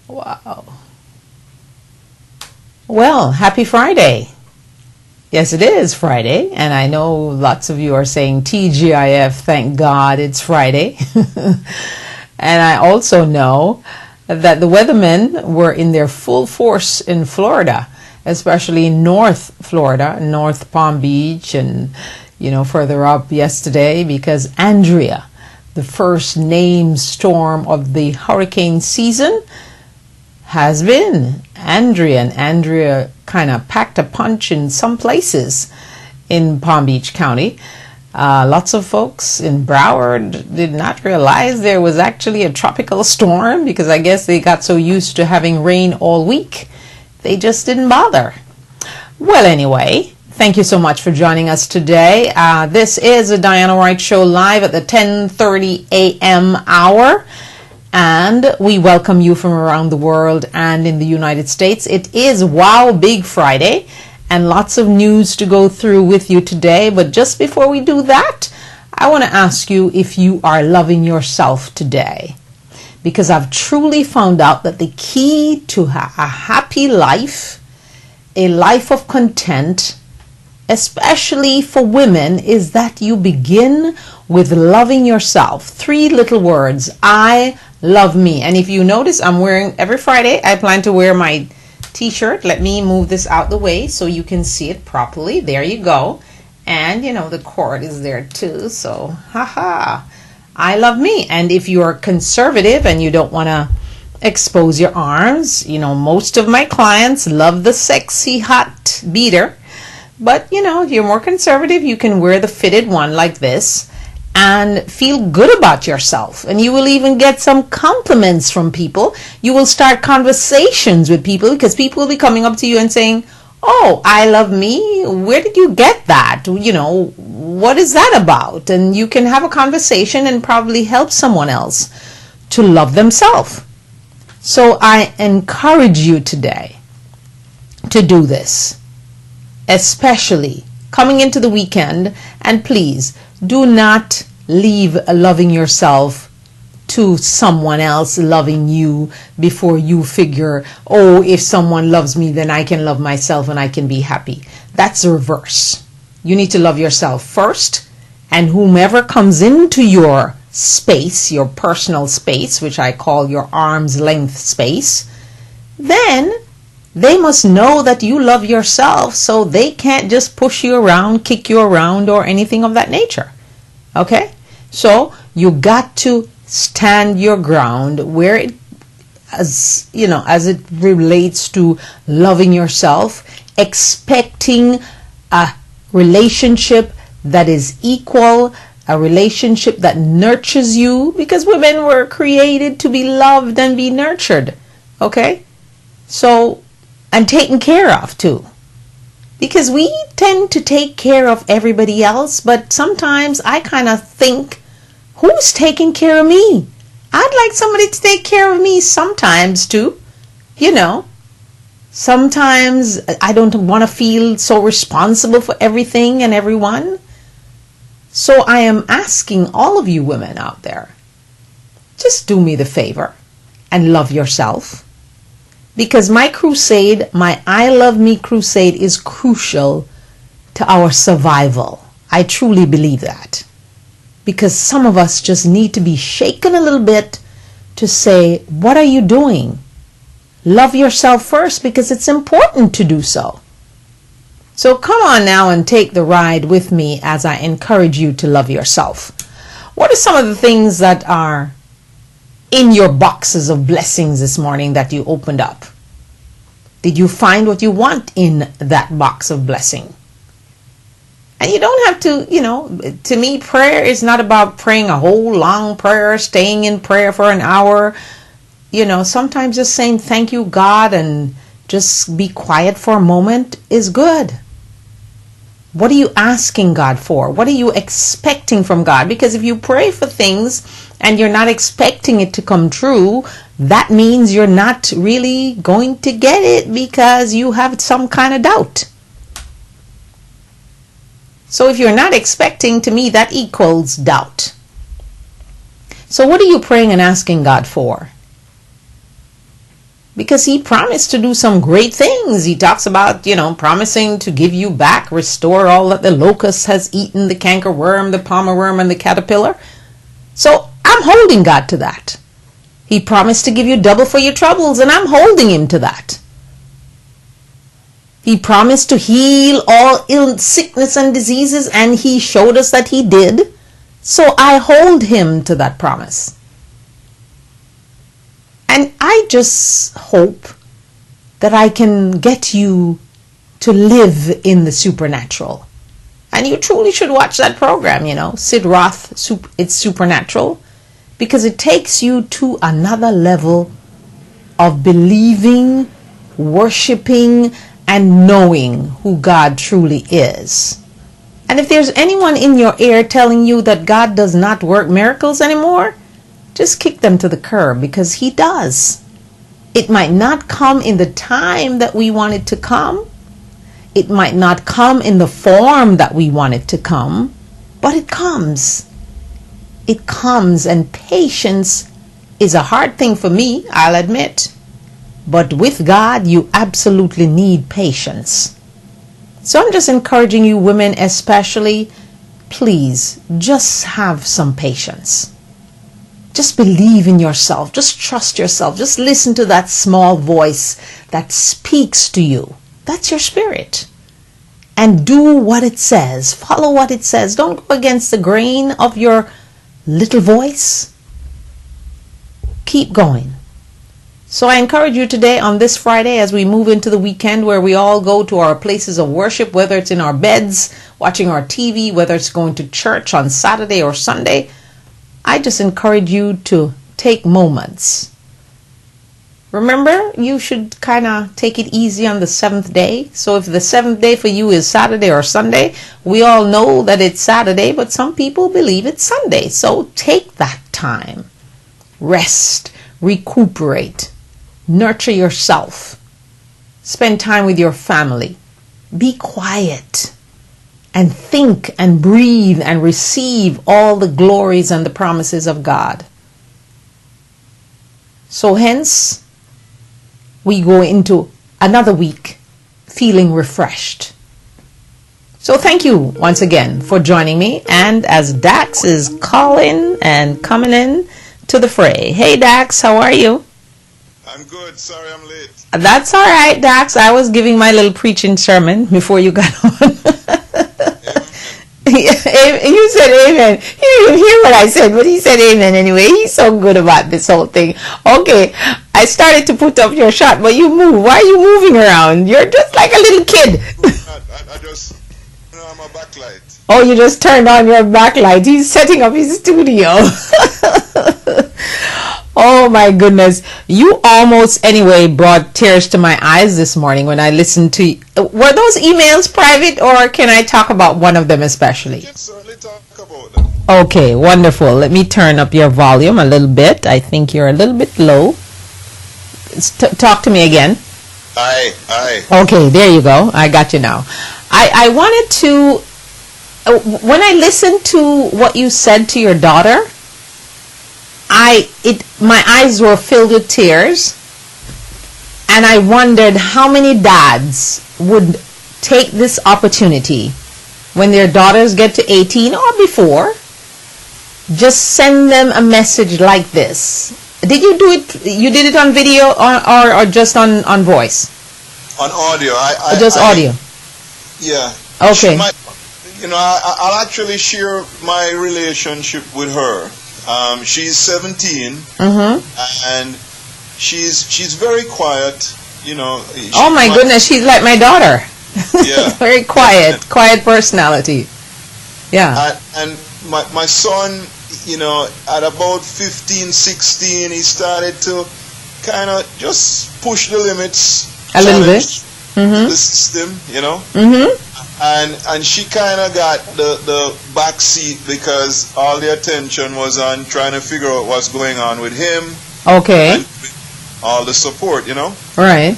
Wow. Well, happy Friday. Yes, it is Friday, and I know lots of you are saying TGIF, thank God it's Friday. And I also know that the weathermen were in their full force in Florida, especially North Florida, North Palm Beach, and further up yesterday, because Andrea, the first named storm of the hurricane season, has been Andrea. And Andrea kind of packed a punch in some places in Palm Beach County. Lots of folks in Broward did not realize there was actually a tropical storm, because I guess they got so used to having rain all week, they just didn't bother. Well, anyway, thank you so much for joining us today. This is the Diana Wright Show live at the 10:30 a.m. hour. And we welcome you from around the world and in the United States. It is Wow Big Friday, and lots of news to go through with you today. But just before we do that, I want to ask you if you are loving yourself today. Because I've truly found out that the key to a happy life, a life of content, especially for women, is that you begin with loving yourself. 3 little words: I love me. And if you notice, I'm wearing, every Friday I plan to wear my t-shirt. Let me move this out the way so you can see it properly. There you go. And the cord is there too, so haha, I love me. And if you're conservative and you don't want to expose your arms, most of my clients love the sexy hot beater. But if you're more conservative, you can wear the fitted one like this and feel good about yourself. And you will even get some compliments from people. You will start conversations with people, because people will be coming up to you and saying, "Oh, I love me. Where did you get that? What is that about?" And you can have a conversation and probably help someone else to love themselves. So I encourage you today to do this, especially coming into the weekend. And please do not leave loving yourself to someone else loving you before you figure, "Oh, if someone loves me, then I can love myself and I can be happy." That's the reverse. You need to love yourself first, and whomever comes into your space, your personal space, which I call your arm's length space, then they must know that you love yourself, so they can't just push you around, kick you around, or anything of that nature. Okay? So you got to stand your ground where it, as it relates to loving yourself, expecting a relationship that is equal, a relationship that nurtures you, because women were created to be loved and be nurtured. Okay? So, and taken care of too, because we tend to take care of everybody else, but sometimes I kind of think, who's taking care of me? I'd like somebody to take care of me sometimes too. Sometimes I don't want to feel so responsible for everything and everyone. So I am asking all of you women out there, just do me the favor and love yourself. Because my crusade, my I Love Me crusade, is crucial to our survival. I truly believe that. Because some of us just need to be shaken a little bit to say, what are you doing? Love yourself first, because it's important to do so. So come on now and take the ride with me as I encourage you to love yourself. What are some of the things that are in your boxes of blessings this morning that you opened up? Did you find what you want in that box of blessing? And you don't have to, to me, prayer is not about praying a whole long prayer, staying in prayer for an hour. Sometimes just saying thank you, God, and just be quiet for a moment is good. What are you asking God for? What are you expecting from God? Because if you pray for things and you're not expecting it to come true, that means you're not really going to get it, because you have some kind of doubt. So if you're not expecting, to me, that equals doubt. So what are you praying and asking God for? because he promised to do some great things. He talks about, promising to give you back, restore all that the locust has eaten, the cankerworm, the palmer worm, and the caterpillar. So I'm holding God to that. He promised to give you double for your troubles, and I'm holding him to that. He promised to heal all sickness and diseases, and he showed us that he did. So I hold him to that promise. And I just hope that I can get you to live in the supernatural. And you truly should watch that program, Sid Roth, It's Supernatural, because it takes you to another level of believing, worshiping, and knowing who God truly is. And if there's anyone in your ear telling you that God does not work miracles anymore, just kick them to the curb, because he does. It might not come in the time that we want it to come. It might not come in the form that we want it to come, but it comes. It comes, and patience is a hard thing for me, I'll admit. But with God, you absolutely need patience. So I'm just encouraging you women especially, please just have some patience. Just believe in yourself. Just trust yourself. Just listen to that small voice that speaks to you. That's your spirit. And do what it says. Follow what it says. Don't go against the grain of your little voice. Keep going. So I encourage you today on this Friday, as we move into the weekend where we all go to our places of worship, whether it's in our beds, watching our TV, whether it's going to church on Saturday or Sunday, I just encourage you to take moments. Remember, you should kind of take it easy on the seventh day. So if the seventh day for you is Saturday or Sunday, we all know that it's Saturday, but some people believe it's Sunday. So take that time. Rest, recuperate, nurture yourself, spend time with your family, be quiet, and think and breathe and receive all the glories and the promises of God. So hence, we go into another week feeling refreshed. So thank you once again for joining me. And as Dax is calling and coming in to the fray. Hey Dax, how are you? I'm good. Sorry I'm late. That's all right, Dax. I was giving my little preaching sermon before you got on. You said amen. You didn't hear what I said, but he said amen anyway. He's so good about this whole thing. Okay, I started to put up your shot, but you move. Why are you moving around? You're just like a little kid. I just turn on my backlight. Oh, you just turned on your backlight. He's setting up his studio. Oh my goodness. You almost anyway brought tears to my eyes this morning when I listened to you. Were those emails private, or can I talk about one of them especially? You can certainly talk about them. Okay, wonderful. Let me turn up your volume a little bit. I think you're a little bit low. Talk to me again. Aye. Okay, there you go. I got you now. I wanted to, when I listened to what you said to your daughter, my eyes were filled with tears, and I wondered how many dads would take this opportunity when their daughters get to 18 or before, just send them a message like this. Did you do it? You did it on video or just on voice? On audio. Audio. Yeah. Okay. I'll actually share my relationship with her. She's 17, and she's very quiet. Oh my goodness, she's like my daughter. Yeah. Very quiet personality. Yeah. And my son, at about 15, 16, he started to kind of just push the limits a little bit. The system, and she kind of got the back seat because all the attention was on trying to figure out what's going on with him. Okay. And all the support, Right.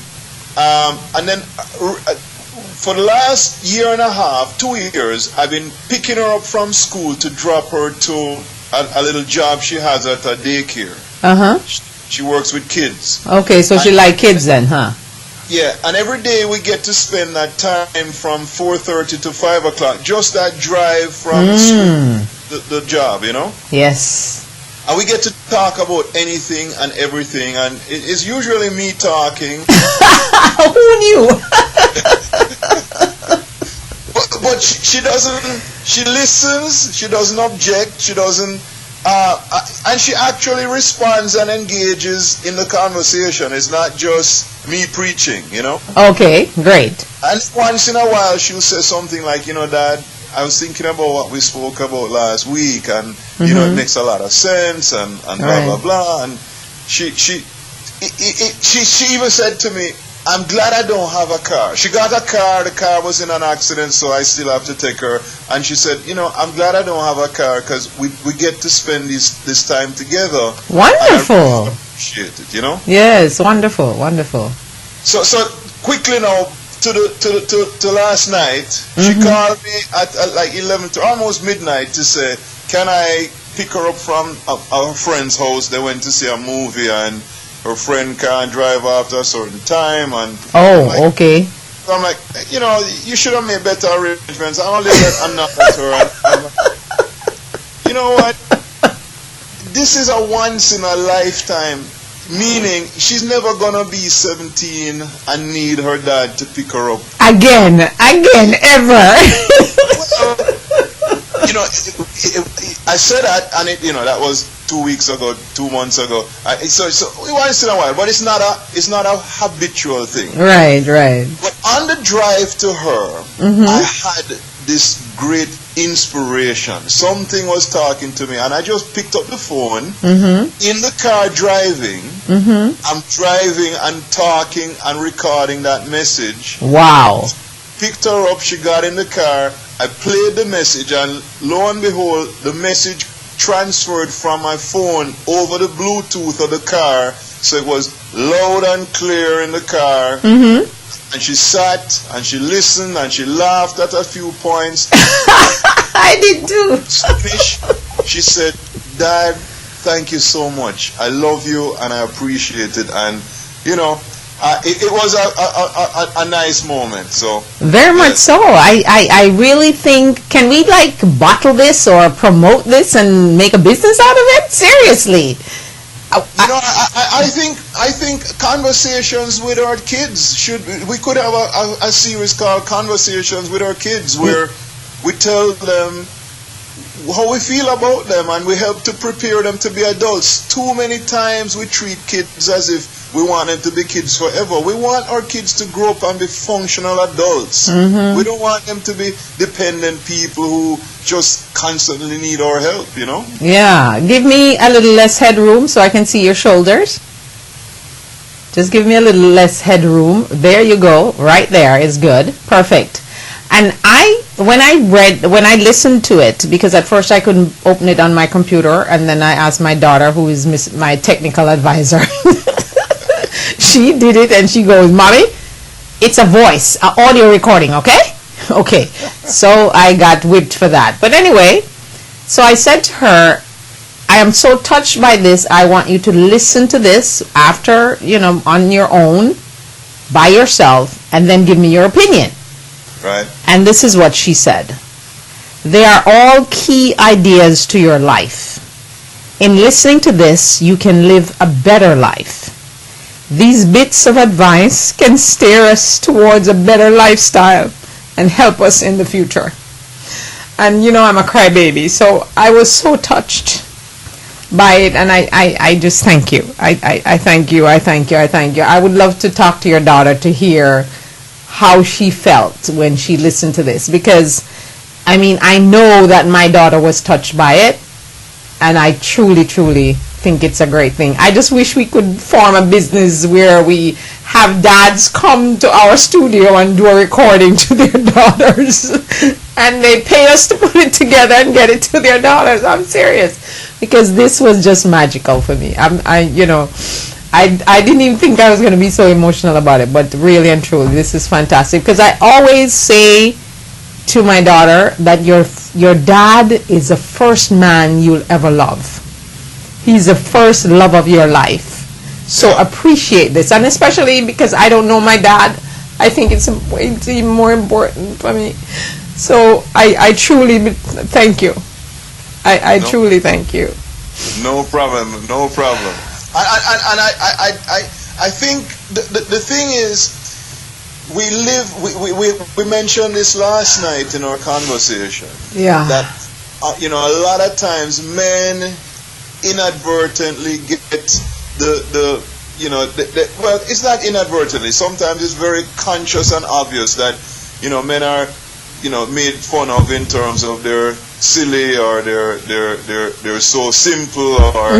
And then for the last year and a half, 2 years, I've been picking her up from school to drop her to a little job she has at a daycare. She works with kids. Okay, so she like kids then, huh? Yeah, and every day we get to spend that time from 4:30 to 5 o'clock, just that drive from school, the job, you know? Yes. And we get to talk about anything and everything, and it's usually me talking. Who knew? but she doesn't, she listens, she doesn't object, she doesn't, and she actually responds and engages in the conversation. It's not just me preaching, you know? Okay, great. And once in a while she'll say something like, you know, Dad, I was thinking about what we spoke about last week, and you know, it makes a lot of sense, and blah blah blah. And she even said to me, I'm glad I don't have a car. She got a car, the car was in an accident, so I still have to take her. And she said, you know, I'm glad I don't have a car because we get to spend this time together. Wonderful. And I really appreciate it, you know? Yes, wonderful, wonderful. So quickly now, to last night, she called me at like 11 to almost midnight to say, can I pick her up from our friend's house? They went to see a movie, and her friend can't drive after a certain time. And okay. So I'm like, you know, you should have made better arrangements. I only let another to her. You know what? This is a once in a lifetime. Meaning, she's never gonna be 17 and need her dad to pick her up. Again, ever. Well, you know, I said that, and it, you know, that was 2 weeks ago, 2 months ago. So once in a while, but it's not a habitual thing. Right. But on the drive to her, I had this great inspiration. Something was talking to me, and I just picked up the phone in the car driving. I'm driving and talking and recording that message. Wow. Picked her up, she got in the car, I played the message, and lo and behold, the message transferred from my phone over the Bluetooth of the car, so it was loud and clear in the car. And she sat and she listened and she laughed at a few points. I did too. She said, Dad, thank you so much. I love you and I appreciate it. And, you know, it was a nice moment. So very much so. I really think, can we like bottle this or promote this and make a business out of it? Seriously. You know, I think conversations with our kids we could have a series called Conversations with Our Kids, where we tell them how we feel about them and we help to prepare them to be adults. Too many times we treat kids as if we want them to be kids forever. We want our kids to grow up and be functional adults. We don't want them to be dependent people who just constantly need our help, you know? Yeah. Give me a little less headroom so I can see your shoulders. Just give me a little less headroom. There you go. Right there is good. Perfect. And when I listened to it, because at first I couldn't open it on my computer, and then I asked my daughter, who is my technical advisor. She did it, and she goes, Mommy, it's a voice, an audio recording, okay? Okay. So I got whipped for that. But anyway, so I said to her, I am so touched by this. I want you to listen to this after, you know, on your own, by yourself, and then give me your opinion. Right. And this is what she said. They are all key ideas to your life. In listening to this, you can live a better life. These bits of advice can steer us towards a better lifestyle and help us in the future. And you know, I'm a crybaby, so I was so touched by it, and I just thank you. I thank you. I would love to talk to your daughter to hear how she felt when she listened to this, because I mean, I know that my daughter was touched by it, and I truly think it's a great thing. I just wish we could form a business where we have dads come to our studio and do a recording to their daughters and they pay us to put it together and get it to their daughters. I'm serious, because this was just magical for me. I didn't even think I was going to be so emotional about it, but really and truly, this is fantastic, because I always say to my daughter that your dad is the first man you'll ever love. He's the first love of your life. So appreciate this, and especially because I don't know my dad, I think it's even more important for me. So I truly thank you. I truly thank you. No problem. No problem. I think the thing is, we mentioned this last night in our conversation. Yeah. That a lot of times men inadvertently get well, it's not inadvertently. Sometimes it's very conscious and obvious that men are made fun of in terms of they're silly, or they're so simple, or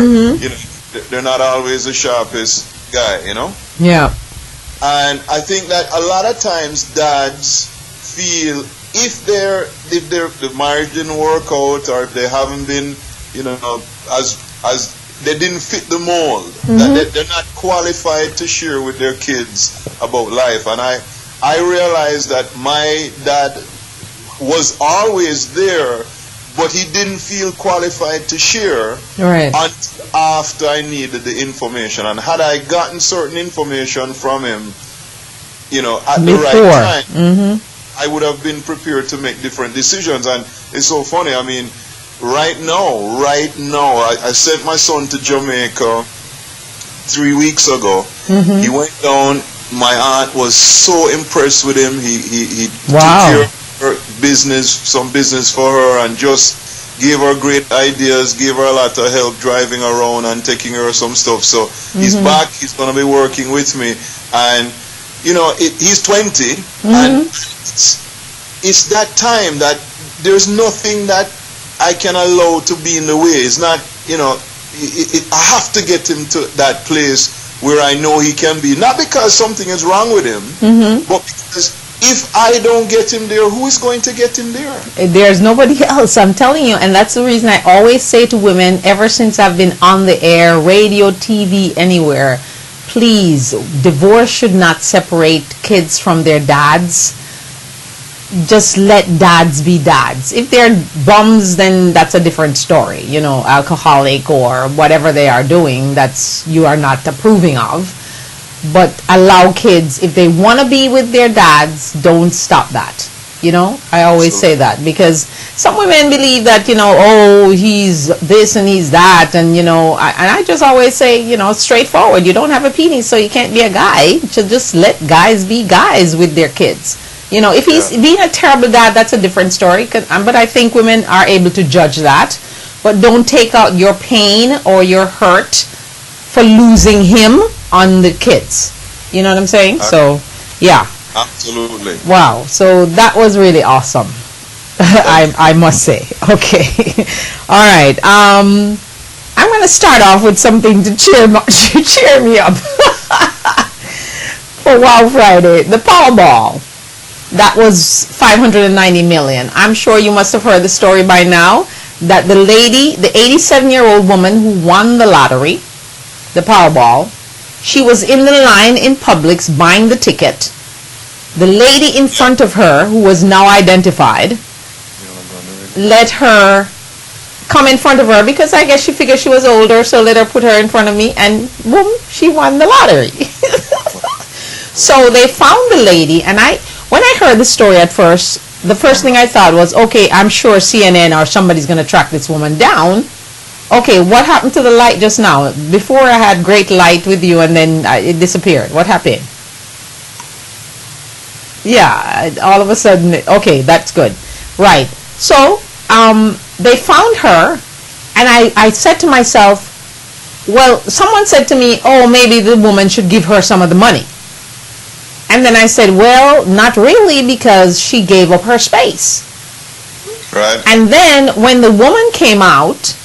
they're not always the sharpest guy. Yeah. And I think that a lot of times dads feel if the marriage didn't work out, or if they haven't been as they didn't fit the mold, that they're not qualified to share with their kids about life. And I realized that my dad was always there, but he didn't feel qualified to share until after I needed the information. And had I gotten certain information from him, at the right time, I would have been prepared to make different decisions. And it's so funny. I mean, right now, I sent my son to Jamaica 3 weeks ago. He went down. My aunt was so impressed with him. He took care of her business, some business for her, and just gave her great ideas, gave her a lot of help driving around and taking her some stuff. So he's back. He's going to be working with me. And, he's 20. And it's that time that there's nothing that I can allow to be in the way. It's not, I have to get him to that place where I know he can be. Not because something is wrong with him, but because if I don't get him there, who is going to get him there? There's nobody else, I'm telling you. And that's the reason I always say to women, ever since I've been on the air, radio, TV, anywhere, please, divorce should not separate kids from their dads. Just let dads be dads. If they're bums, then that's a different story. Alcoholic or whatever they are doing, that's you are not approving of. But allow kids, if they want to be with their dads, don't stop that. I always say that, because some women believe that, he's this and he's that, and I just always say, straightforward, you don't have a penis, so you can't be a guy. Just let guys be guys with their kids. If he's being a terrible dad, that's a different story. But I think women are able to judge that. But don't take out your pain or your hurt for losing him on the kids. You know what I'm saying? So, yeah. Absolutely. Wow. So that was really awesome. I must say. Okay. All right. I'm going to start off with something to cheer me up for Wow Friday. The Powerball. That was 590 million. I'm sure you must have heard the story by now that the lady, the 87-year-old woman who won the lottery, the Powerball, she was in the line in Publix buying the ticket. The lady in front of her, who was now identified, let her come in front of her because I guess she figured she was older, so let her put her in front of me, and boom, she won the lottery. So they found the lady, and when I heard the story at first, the first thing I thought was, okay, I'm sure CNN or somebody's going to track this woman down. Okay, what happened to the light just now? Before I had great light with you and then it disappeared. What happened? Yeah, all of a sudden, okay, that's good. Right. So, they found her, and I said to myself, well, someone said to me, oh, maybe the woman should give her some of the money. And then I said, well, not really, because she gave up her space. Right. And then when the woman came out,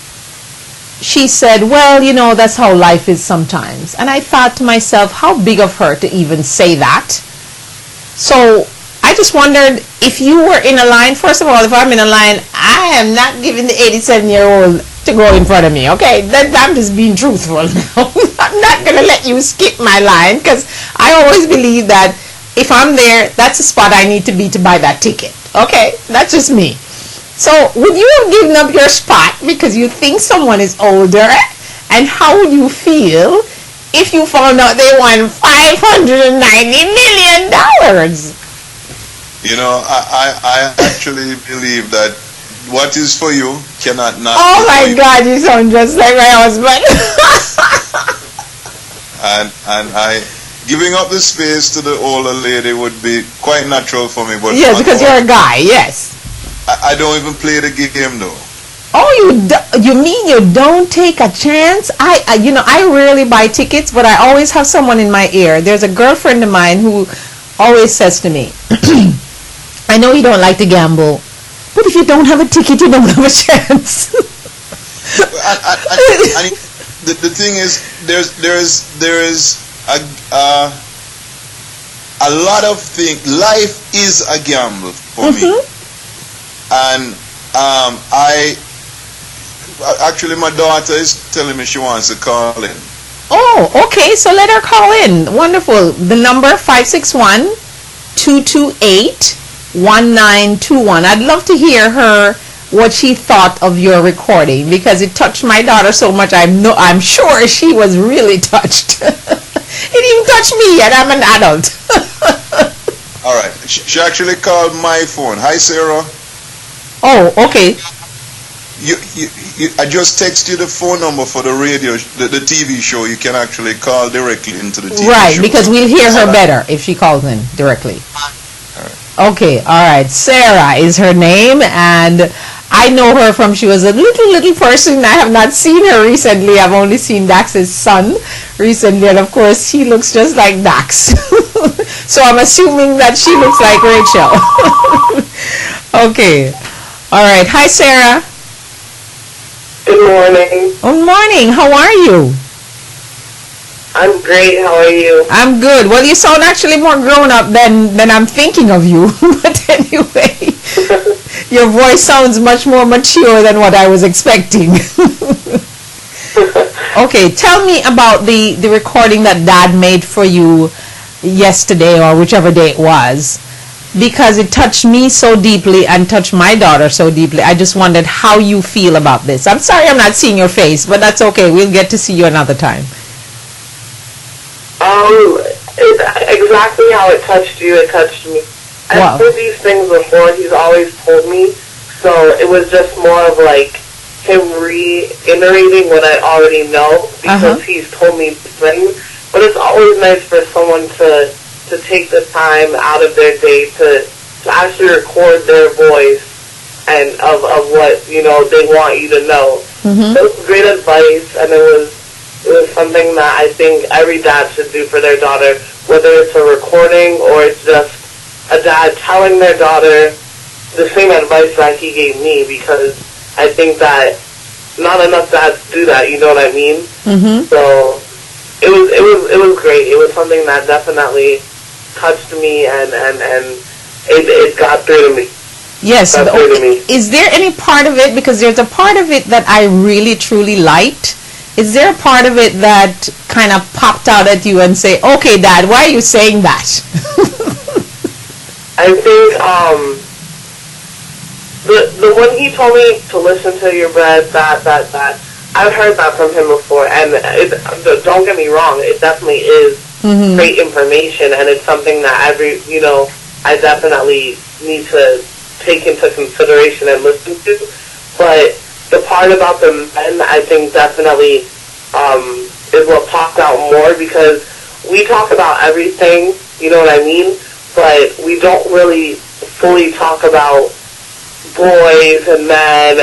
she said, well, that's how life is sometimes. And I thought to myself, how big of her to even say that? So I just wondered, if you were in a line, first of all, if I'm in a line, I am not giving the 87-year-old to go in front of me, okay? I'm just being truthful now. I'm not going to let you skip my line, because I always believe that if I'm there, that's the spot I need to be to buy that ticket, okay? That's just me. So would you have given up your spot because you think someone is older? And how would you feel if you found out they won $590 million? You know, I actually believe that what is for you cannot not Oh be my for you. God, you sound just like my husband. And I giving up the space to the older lady would be quite natural for me. But Yes, because you're a guy, yes. I don't even play the game though. Oh, you mean you don't take a chance? I rarely buy tickets, but I always have someone in my ear. There's a girlfriend of mine who always says to me, I know you don't like to gamble, but if you don't have a ticket, you don't have a chance. The thing is, there is a lot of things. Life is a gamble for me, and actually my daughter is telling me she wants to call in. Oh, okay. So let her call in. Wonderful. The number 561-228-1921. I'd love to hear her what she thought of your recording because it touched my daughter so much. I'm sure she was really touched. It didn't touch me yet. I'm an adult. All right. She actually called my phone. Hi, Sarah. Oh, okay. I just text you the phone number for the radio, the TV show. You can actually call directly into the TV show. Right, because we'll hear her better if she calls in directly. All right. Okay, all right. Sarah is her name, and I know her from she was a little person. I have not seen her recently. I've only seen Dax's son recently, and of course, he looks just like Dax. So I'm assuming that she looks like Rachel. Okay. All right. Hi, Sarah. Good morning. Good morning. How are you? I'm great. How are you? I'm good. Well, you sound actually more grown up than I'm thinking of you. But anyway, your voice sounds much more mature than what I was expecting. Okay, tell me about the recording that Dad made for you yesterday or whichever day it was. Because it touched me so deeply and touched my daughter so deeply. I just wondered how you feel about this. I'm sorry I'm not seeing your face, but that's okay. We'll get to see you another time. Exactly how it touched you, it touched me. I've heard these things before. He's always told me. So it was just more of like him reiterating what I already know because he's told me things. But it's always nice for someone to take the time out of their day to actually record their voice and of what, you know, they want you to know. So it was great advice, and it was something that I think every dad should do for their daughter, whether it's a recording or it's just a dad telling their daughter the same advice that he gave me, because I think that not enough dads do that, you know what I mean? So it was great. It was something that definitely touched me, and it got through to me. Yes. Is there any part of it, because there's a part of it that I really truly liked, is there a part of it that kind of popped out at you and say, okay, Dad, why are you saying that? I think the one he told me to listen to your breath, that I've heard that from him before, and don't get me wrong, it definitely is great information, and it's something that I definitely need to take into consideration and listen to. But the part about the men, I think definitely is what popped out more, because we talk about everything, you know what I mean? But we don't really fully talk about boys and men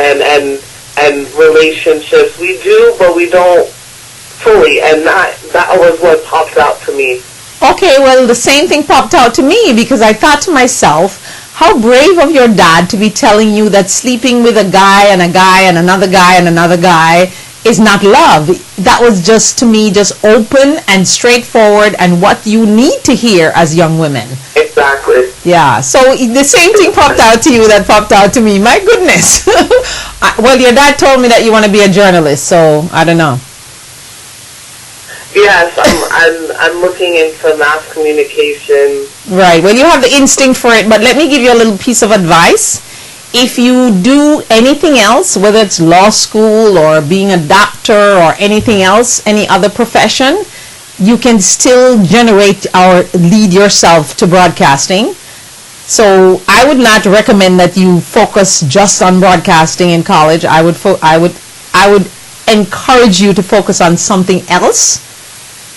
and relationships. We do, but we don't fully, and that was what popped out to me. Okay, well, the same thing popped out to me, because I thought to myself, how brave of your dad to be telling you that sleeping with a guy and another guy and another guy is not love. That was just, to me, just open and straightforward and what you need to hear as young women. Exactly. Yeah, so the same thing popped out to you that popped out to me. My goodness. Well, your dad told me that you want to be a journalist, so I don't know. Yes, I'm looking into mass communication. Right. Well, you have the instinct for it, but let me give you a little piece of advice. If you do anything else, whether it's law school or being a doctor or anything else, any other profession, you can still generate or lead yourself to broadcasting. So I would not recommend that you focus just on broadcasting in college. I would encourage you to focus on something else,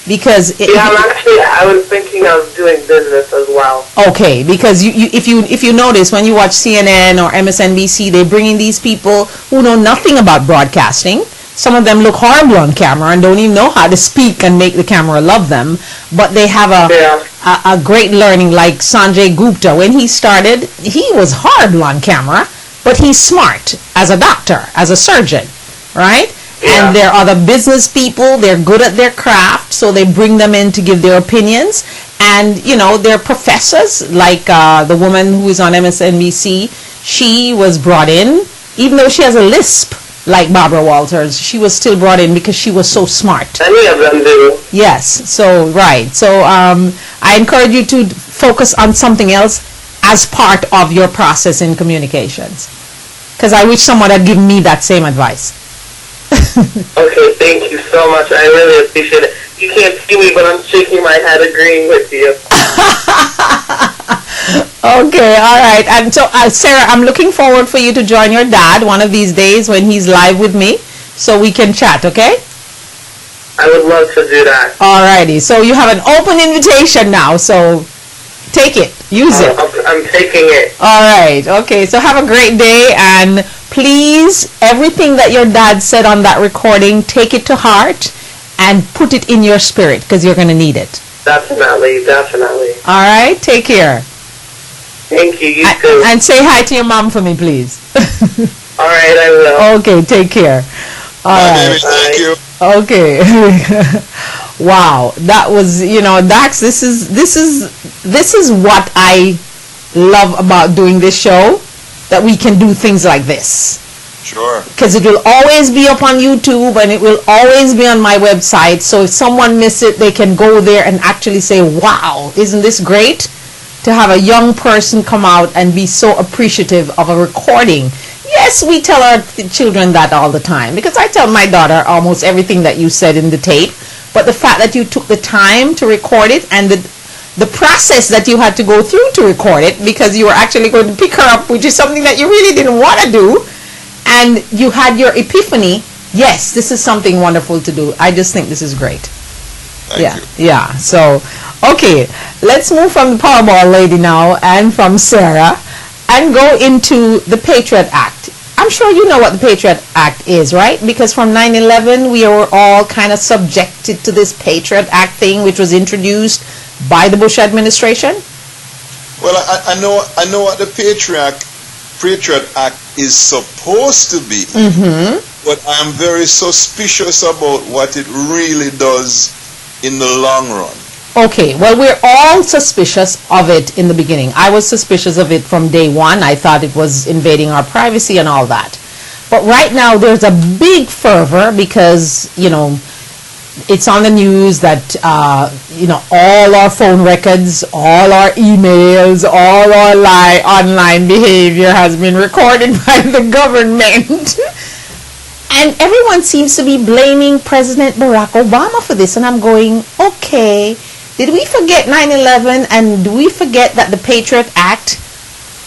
because I was thinking of doing business as well. Okay, because if you notice, when you watch CNN or MSNBC, they bring in these people who know nothing about broadcasting. Some of them look horrible on camera and don't even know how to speak and make the camera love them, but they have a great learning, like Sanjay Gupta. When he started, he was horrible on camera, but he's smart as a doctor, as a surgeon, right? Yeah. And there are other business people, they're good at their craft, so they bring them in to give their opinions. And, you know, they're professors, like the woman who is on MSNBC, she was brought in, even though she has a lisp, like Barbara Walters, she was still brought in because she was so smart. Any of them do. Yes, so, right. So I encourage you to focus on something else as part of your process in communications. Because I wish someone had given me that same advice. Okay, thank you so much. I really appreciate it. You can't see me, but I'm shaking my head agreeing with you. Okay, all right. And so, Sarah, I'm looking forward for you to join your dad one of these days when he's live with me, so we can chat, okay? I would love to do that. All righty. So you have an open invitation now, so take it. Use it. I'm taking it. All right. Okay, so have a great day, and please, everything that your dad said on that recording, take it to heart and put it in your spirit, because you're going to need it. Definitely, definitely. All right, take care. Thank you, you too. And say hi to your mom for me, please. All right, I will. Okay, take care. All right. Thank you. Okay. Wow, that was, you know, Dax, this is what I love about doing this show, that we can do things like this. Sure. Because it will always be up on YouTube, and it will always be on my website, so if someone miss it, they can go there and actually say, wow, isn't this great? To have a young person come out and be so appreciative of a recording. Yes, we tell our children that all the time, because I tell my daughter almost everything that you said in the tape, but the fact that you took the time to record it, and the process that you had to go through to record it, because you were actually going to pick her up, which is something that you really didn't want to do, and you had your epiphany. Yes, this is something wonderful to do. I just think this is great. Thank you. Yeah. So, okay, let's move from the Powerball lady now and from Sarah and go into the Patriot Act. I'm sure you know what the Patriot Act is, right? Because from 9/11, we were all kind of subjected to this Patriot Act thing, which was introduced by the Bush administration. Well, I know what the Patriot Act is supposed to be, but I'm very suspicious about what it really does in the long run. Okay, well, we're all suspicious of it in the beginning. I was suspicious of it from day one. I thought it was invading our privacy and all that. But right now, there's a big fervor because, you know, it's on the news that, you know, all our phone records, all our emails, all our online behavior has been recorded by the government. And everyone seems to be blaming President Barack Obama for this. And I'm going, okay, did we forget 9/11? And do we forget that the Patriot Act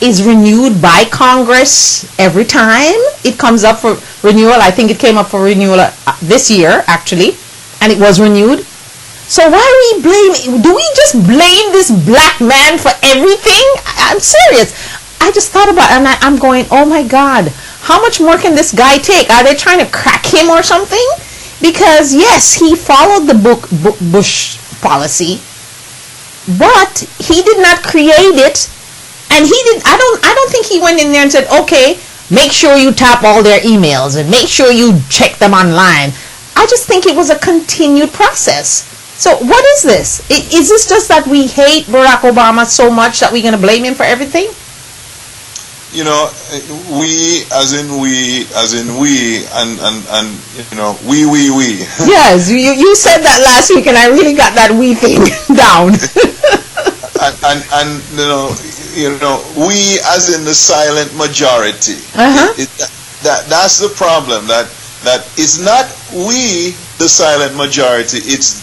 is renewed by Congress every time it comes up for renewal? I think it came up for renewal this year, actually, and it was renewed. So why are we blaming? Do we just blame this black man for everything? I'm serious. I just thought about it, and I'm going, oh my God, how much more can this guy take? Are they trying to crack him or something? Because yes, he followed the Bush policy, but he did not create it, and he did. I don't think he went in there and said, okay, make sure you tap all their emails and make sure you check them online. I just think it was a continued process. So what is this? Is this just that we hate Barack Obama so much that we're going to blame him for everything? You know, we, and you know, we. Yes, you said that last week, and I really got that we thing down. and you know, we as in the silent majority. That's the problem. That it's not we the silent majority. It's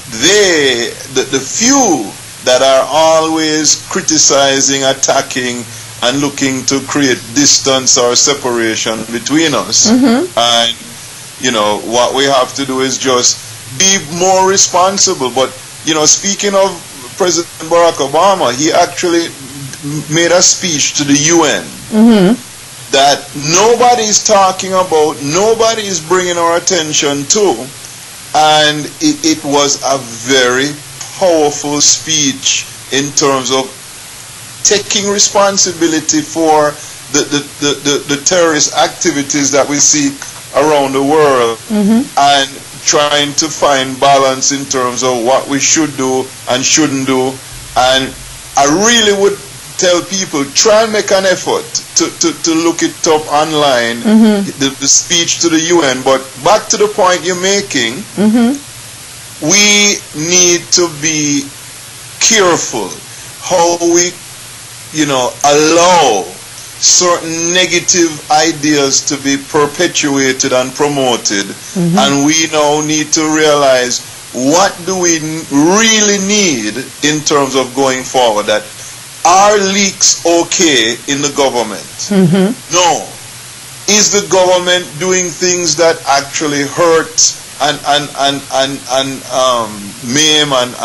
the few that are always criticizing, attacking, and looking to create distance or separation between us. And, you know, what we have to do is just be more responsible. But, you know, speaking of President Barack Obama, he actually made a speech to the UN that nobody is talking about, nobody is bringing our attention to. And it was a very powerful speech in terms of taking responsibility for the terrorist activities that we see around the world and trying to find balance in terms of what we should do and shouldn't do. And I really would tell people, try and make an effort to look it up online, the speech to the UN. But back to the point you're making, we need to be careful how we, you know, allow certain negative ideas to be perpetuated and promoted. And we now need to realize, what do we really need in terms of going forward? That are leaks okay in the government? No. Is the government doing things that actually hurt and maim and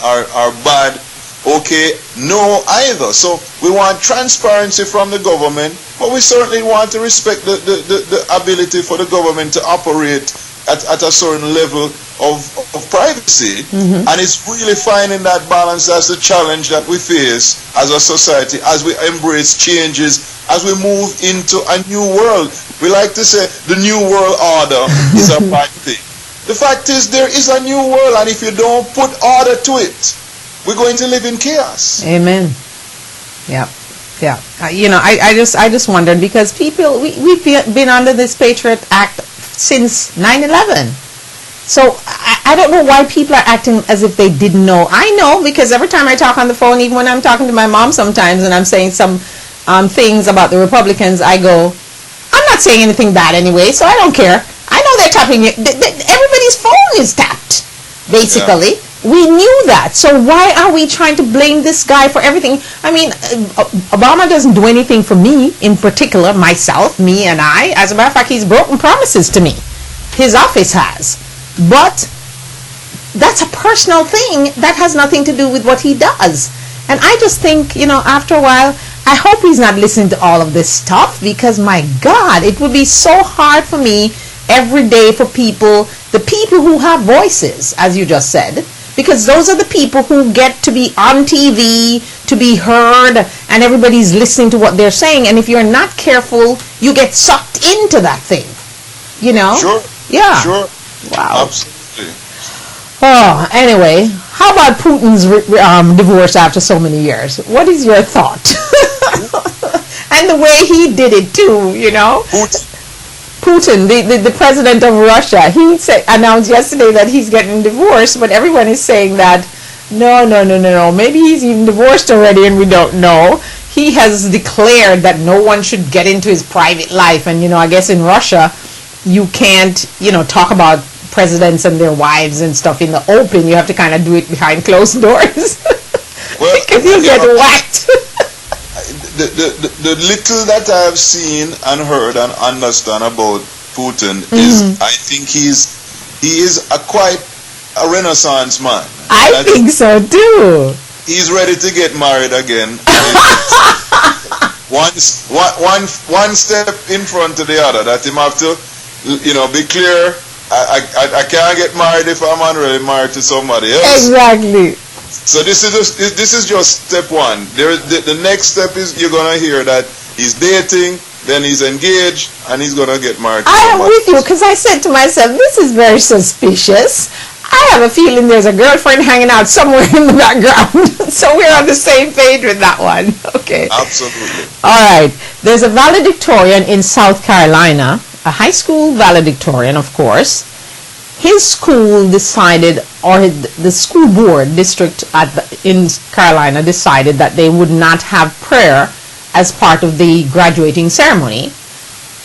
are bad? Okay, no either. So we want transparency from the government, but we certainly want to respect the ability for the government to operate at a certain level of privacy. And it's really finding that balance. That's the challenge that we face as a society, as we embrace changes, as we move into a new world. We like to say the new world order is a bad thing. The fact is, there is a new world, and if you don't put order to it, we're going to live in chaos. Amen. Yeah. Yeah. You know, I just wondered, because people, we've been under this Patriot Act since 9/11. So I don't know why people are acting as if they didn't know. I know, because every time I talk on the phone, even when I'm talking to my mom sometimes and I'm saying some things about the Republicans, I go, I'm not saying anything bad anyway, so I don't care. I know they're tapping it. Everybody's phone is tapped, basically. Yeah. We knew that. So why are we trying to blame this guy for everything? I mean, Obama doesn't do anything for me in particular, myself, me and I. As a matter of fact, he's broken promises to me. His office has. But that's a personal thing that has nothing to do with what he does. And I just think, you know, after a while, I hope he's not listening to all of this stuff, because my God, it would be so hard for me every day for people, the people who have voices, as you just said, because those are the people who get to be on TV, to be heard, and everybody's listening to what they're saying. And if you're not careful, you get sucked into that thing, you know? Sure. Yeah. Sure. Wow. Absolutely. Oh, anyway, how about Putin's divorce after so many years? What is your thought? And the way he did it too, you know? Putin, the president of Russia, he announced yesterday that he's getting divorced, but everyone is saying that no, maybe he's even divorced already and we don't know. He has declared that no one should get into his private life, and, you know, I guess in Russia you can't, you know, talk about presidents and their wives and stuff in the open. You have to kind of do it behind closed doors. Well, because you get whacked. The little that I have seen and heard and understand about Putin is, I think he is quite a Renaissance man. I think so too. He's ready to get married again. one step in front of the other. That him have to, you know, be clear. I can't get married if I'm already married to somebody else. Exactly. So this is just step one. The next step is you're gonna hear that he's dating, then he's engaged, and he's gonna get married. I am with you, because I said to myself, this is very suspicious. I have a feeling there's a girlfriend hanging out somewhere in the background. So we're on the same page with that one. Okay. Absolutely. All right. There's a valedictorian in South Carolina, a high school valedictorian, of course. His school decided, or the school board district in Carolina decided that they would not have prayer as part of the graduating ceremony.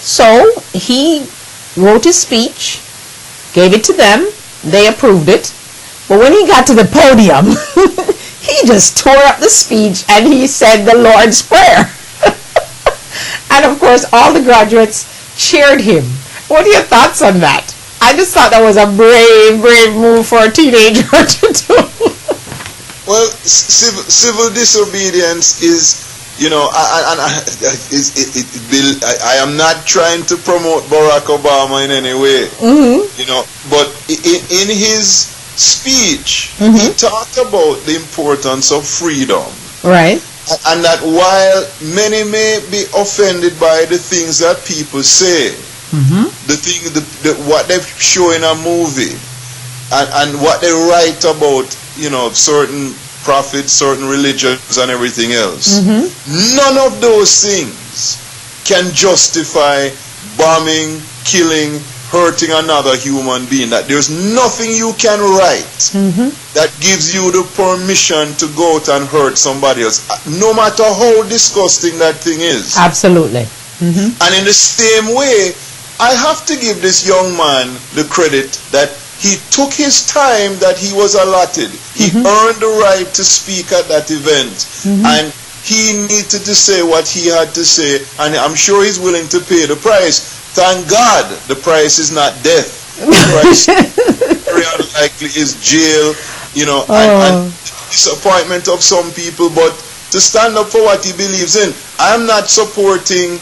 So he wrote his speech, gave it to them, They approved it. But when he got to the podium, he just tore up the speech and he said the Lord's Prayer. And of course, all the graduates cheered him. What are your thoughts on that? I just thought that was a brave, brave move for a teenager to do. Well, civil disobedience is, I am not trying to promote Barack Obama in any way, but in his speech, he talked about the importance of freedom. Right. And that while many may be offended by the things that people say, what they show in a movie, and what they write about, certain prophets, certain religions, and everything else, none of those things can justify bombing, killing, hurting another human being. That there's nothing you can write that gives you the permission to go out and hurt somebody else, no matter how disgusting that thing is. Absolutely. And in the same way, I have to give this young man the credit that he took his time that he was allotted. He earned the right to speak at that event. And he needed to say what he had to say, and I'm sure he's willing to pay the price. Thank God the price is not death. The price very unlikely is jail, and disappointment of some people. But to stand up for what he believes in, I'm not supporting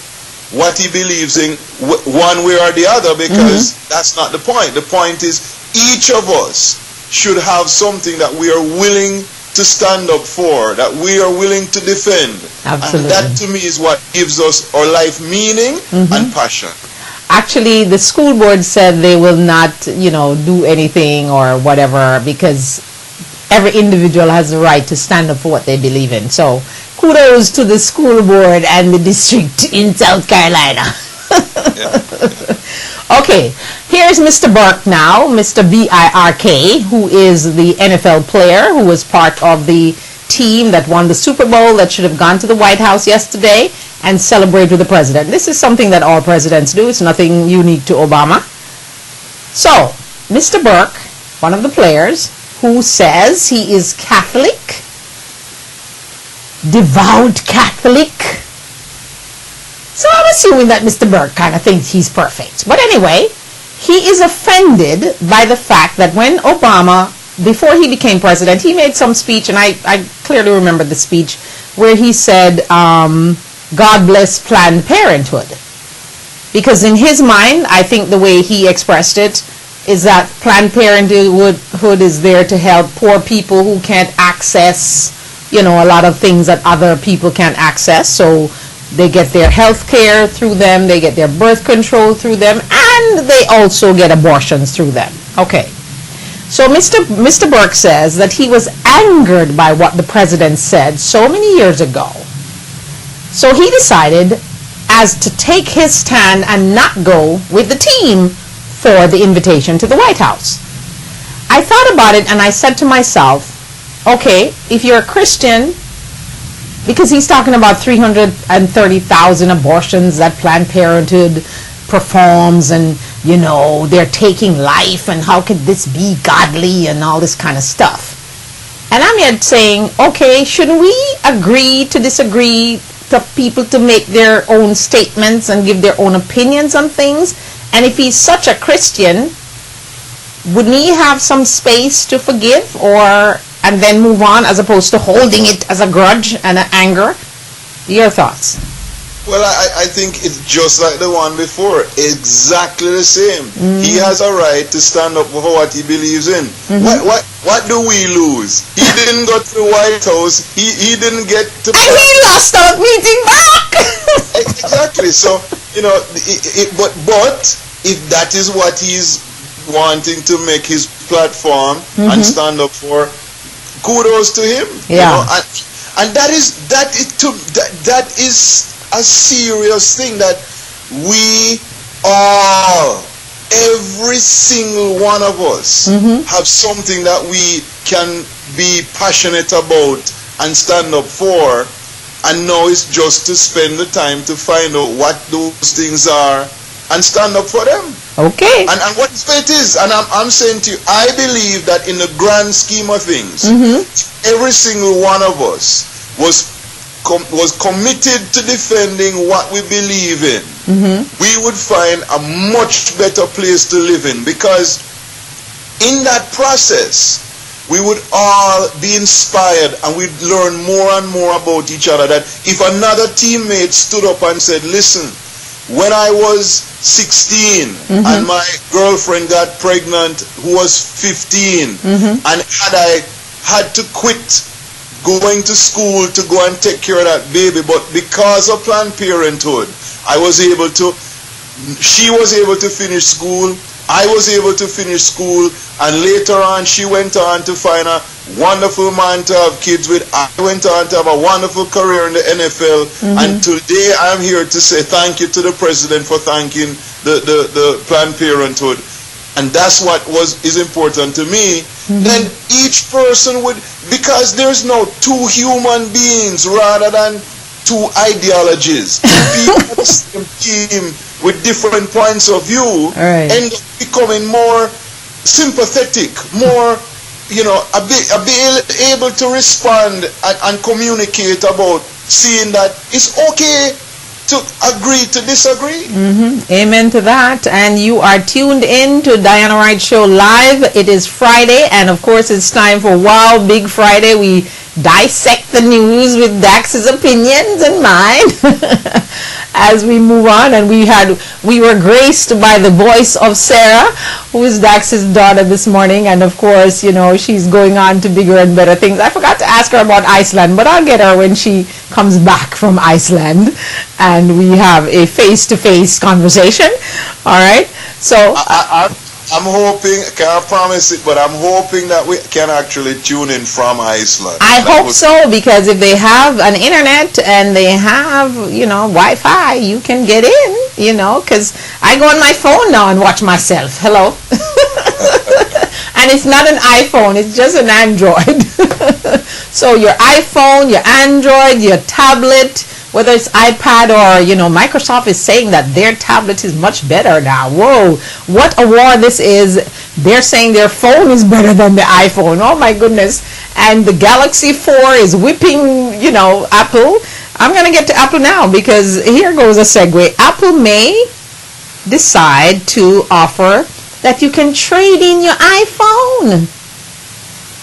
what he believes in one way or the other, because that's not the point. The point is each of us should have something that we are willing to stand up for, that we are willing to defend. Absolutely. And that to me is what gives us our life meaning and passion. Actually, the school board said they will not, do anything or whatever, because every individual has the right to stand up for what they believe in. So, kudos to the school board and the district in South Carolina. Okay, here's Mr. Burke now, Mr. B-I-R-K, who is the NFL player who was part of the team that won the Super Bowl that should have gone to the White House yesterday and celebrate with the president. This is something that all presidents do. It's nothing unique to Obama. So, Mr. Burke, one of the players, who says he is Catholic, devout Catholic. So I'm assuming that Mr. Burke kind of thinks he's perfect. But anyway, he is offended by the fact that when Obama, before he became president, he made some speech, and I clearly remember the speech, where he said, God bless Planned Parenthood. Because in his mind, I think the way he expressed it is that Planned Parenthood is there to help poor people who can't access, a lot of things that other people can't access. So they get their health care through them, they get their birth control through them, and they also get abortions through them. Okay. So Mr. Burke says that he was angered by what the president said so many years ago. So he decided as to take his stand and not go with the team for the invitation to the White House. I thought about it and I said to myself, okay, if you're a Christian, because he's talking about 330,000 abortions that Planned Parenthood performs, and they're taking life, and how could this be godly and all this kind of stuff. And I'm yet saying, okay, shouldn't we agree to disagree, for people to make their own statements and give their own opinions on things? And if he's such a Christian, wouldn't he have some space to forgive and then move on, as opposed to holding it as a grudge and an anger? Your thoughts? Well, I think it's just like the one before, exactly the same. He has a right to stand up for what he believes in. What do we lose? He didn't go to the White House. He didn't get to. And he lost out meeting back. Exactly. So but if that is what he's wanting to make his platform and stand up for, kudos to him. Yeah. And that is a serious thing, that we all, every single one of us, have something that we can be passionate about and stand up for, and now it's just to spend the time to find out what those things are and stand up for them. Okay. And what it is, and I'm saying to you, I believe that in the grand scheme of things, every single one of us was committed to defending what we believe in, we would find a much better place to live in, because in that process we would all be inspired and we'd learn more and more about each other. That if another teammate stood up and said, listen, when I was 16 and my girlfriend got pregnant who was 15, and I had to quit going to school to go and take care of that baby, but because of Planned Parenthood, she was able to finish school, I was able to finish school, and later on she went on to find a wonderful man to have kids with. I went on to have a wonderful career in the NFL, and today I'm here to say thank you to the president for thanking the Planned Parenthood. And that's what is important to me. Then each person would, because there's no two human beings rather than two ideologies. People on the same team with different points of view, end up becoming more sympathetic, more, a bit able to respond and communicate about seeing that it's okay to agree to disagree. Amen to that. And you are tuned in to Diana Wright Show Live. It is Friday, and of course it's time for Wow Big Friday. We dissect the news with Dax's opinions and mine as we move on. And we were graced by the voice of Sarah, who is Dax's daughter, this morning. And of course, she's going on to bigger and better things. I forgot to ask her about Iceland, but I'll get her when she comes back from Iceland and we have a face-to-face conversation. All right. So I'm hoping, can't promise it, but I'm hoping that we can actually tune in from Iceland. I hope so, because if they have an internet and they have, Wi-Fi, you can get in, because I go on my phone now and watch myself. Hello. And it's not an iPhone, it's just an Android. So your iPhone, your Android, your tablet, whether it's iPad or, Microsoft is saying that their tablet is much better now. Whoa, what a war this is. They're saying their phone is better than the iPhone. Oh my goodness. And the Galaxy 4 is whipping, Apple. I'm going to get to Apple now, because here goes a segue. Apple may decide to offer that you can trade in your iPhone.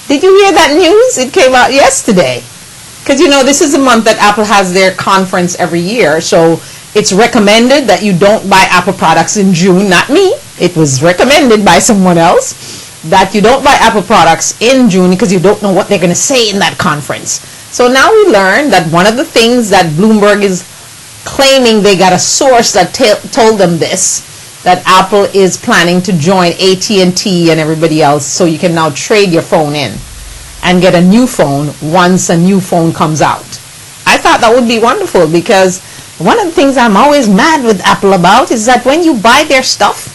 Did you hear that news? It came out yesterday. Because, this is the month that Apple has their conference every year. So it's recommended that you don't buy Apple products in June. Not me. It was recommended by someone else that you don't buy Apple products in June because you don't know what they're going to say in that conference. So now we learned that one of the things that Bloomberg is claiming, they got a source that told them this, that Apple is planning to join AT&T and everybody else, so you can now trade your phone in and get a new phone once a new phone comes out. I thought that would be wonderful, because one of the things I'm always mad with Apple about is that when you buy their stuff,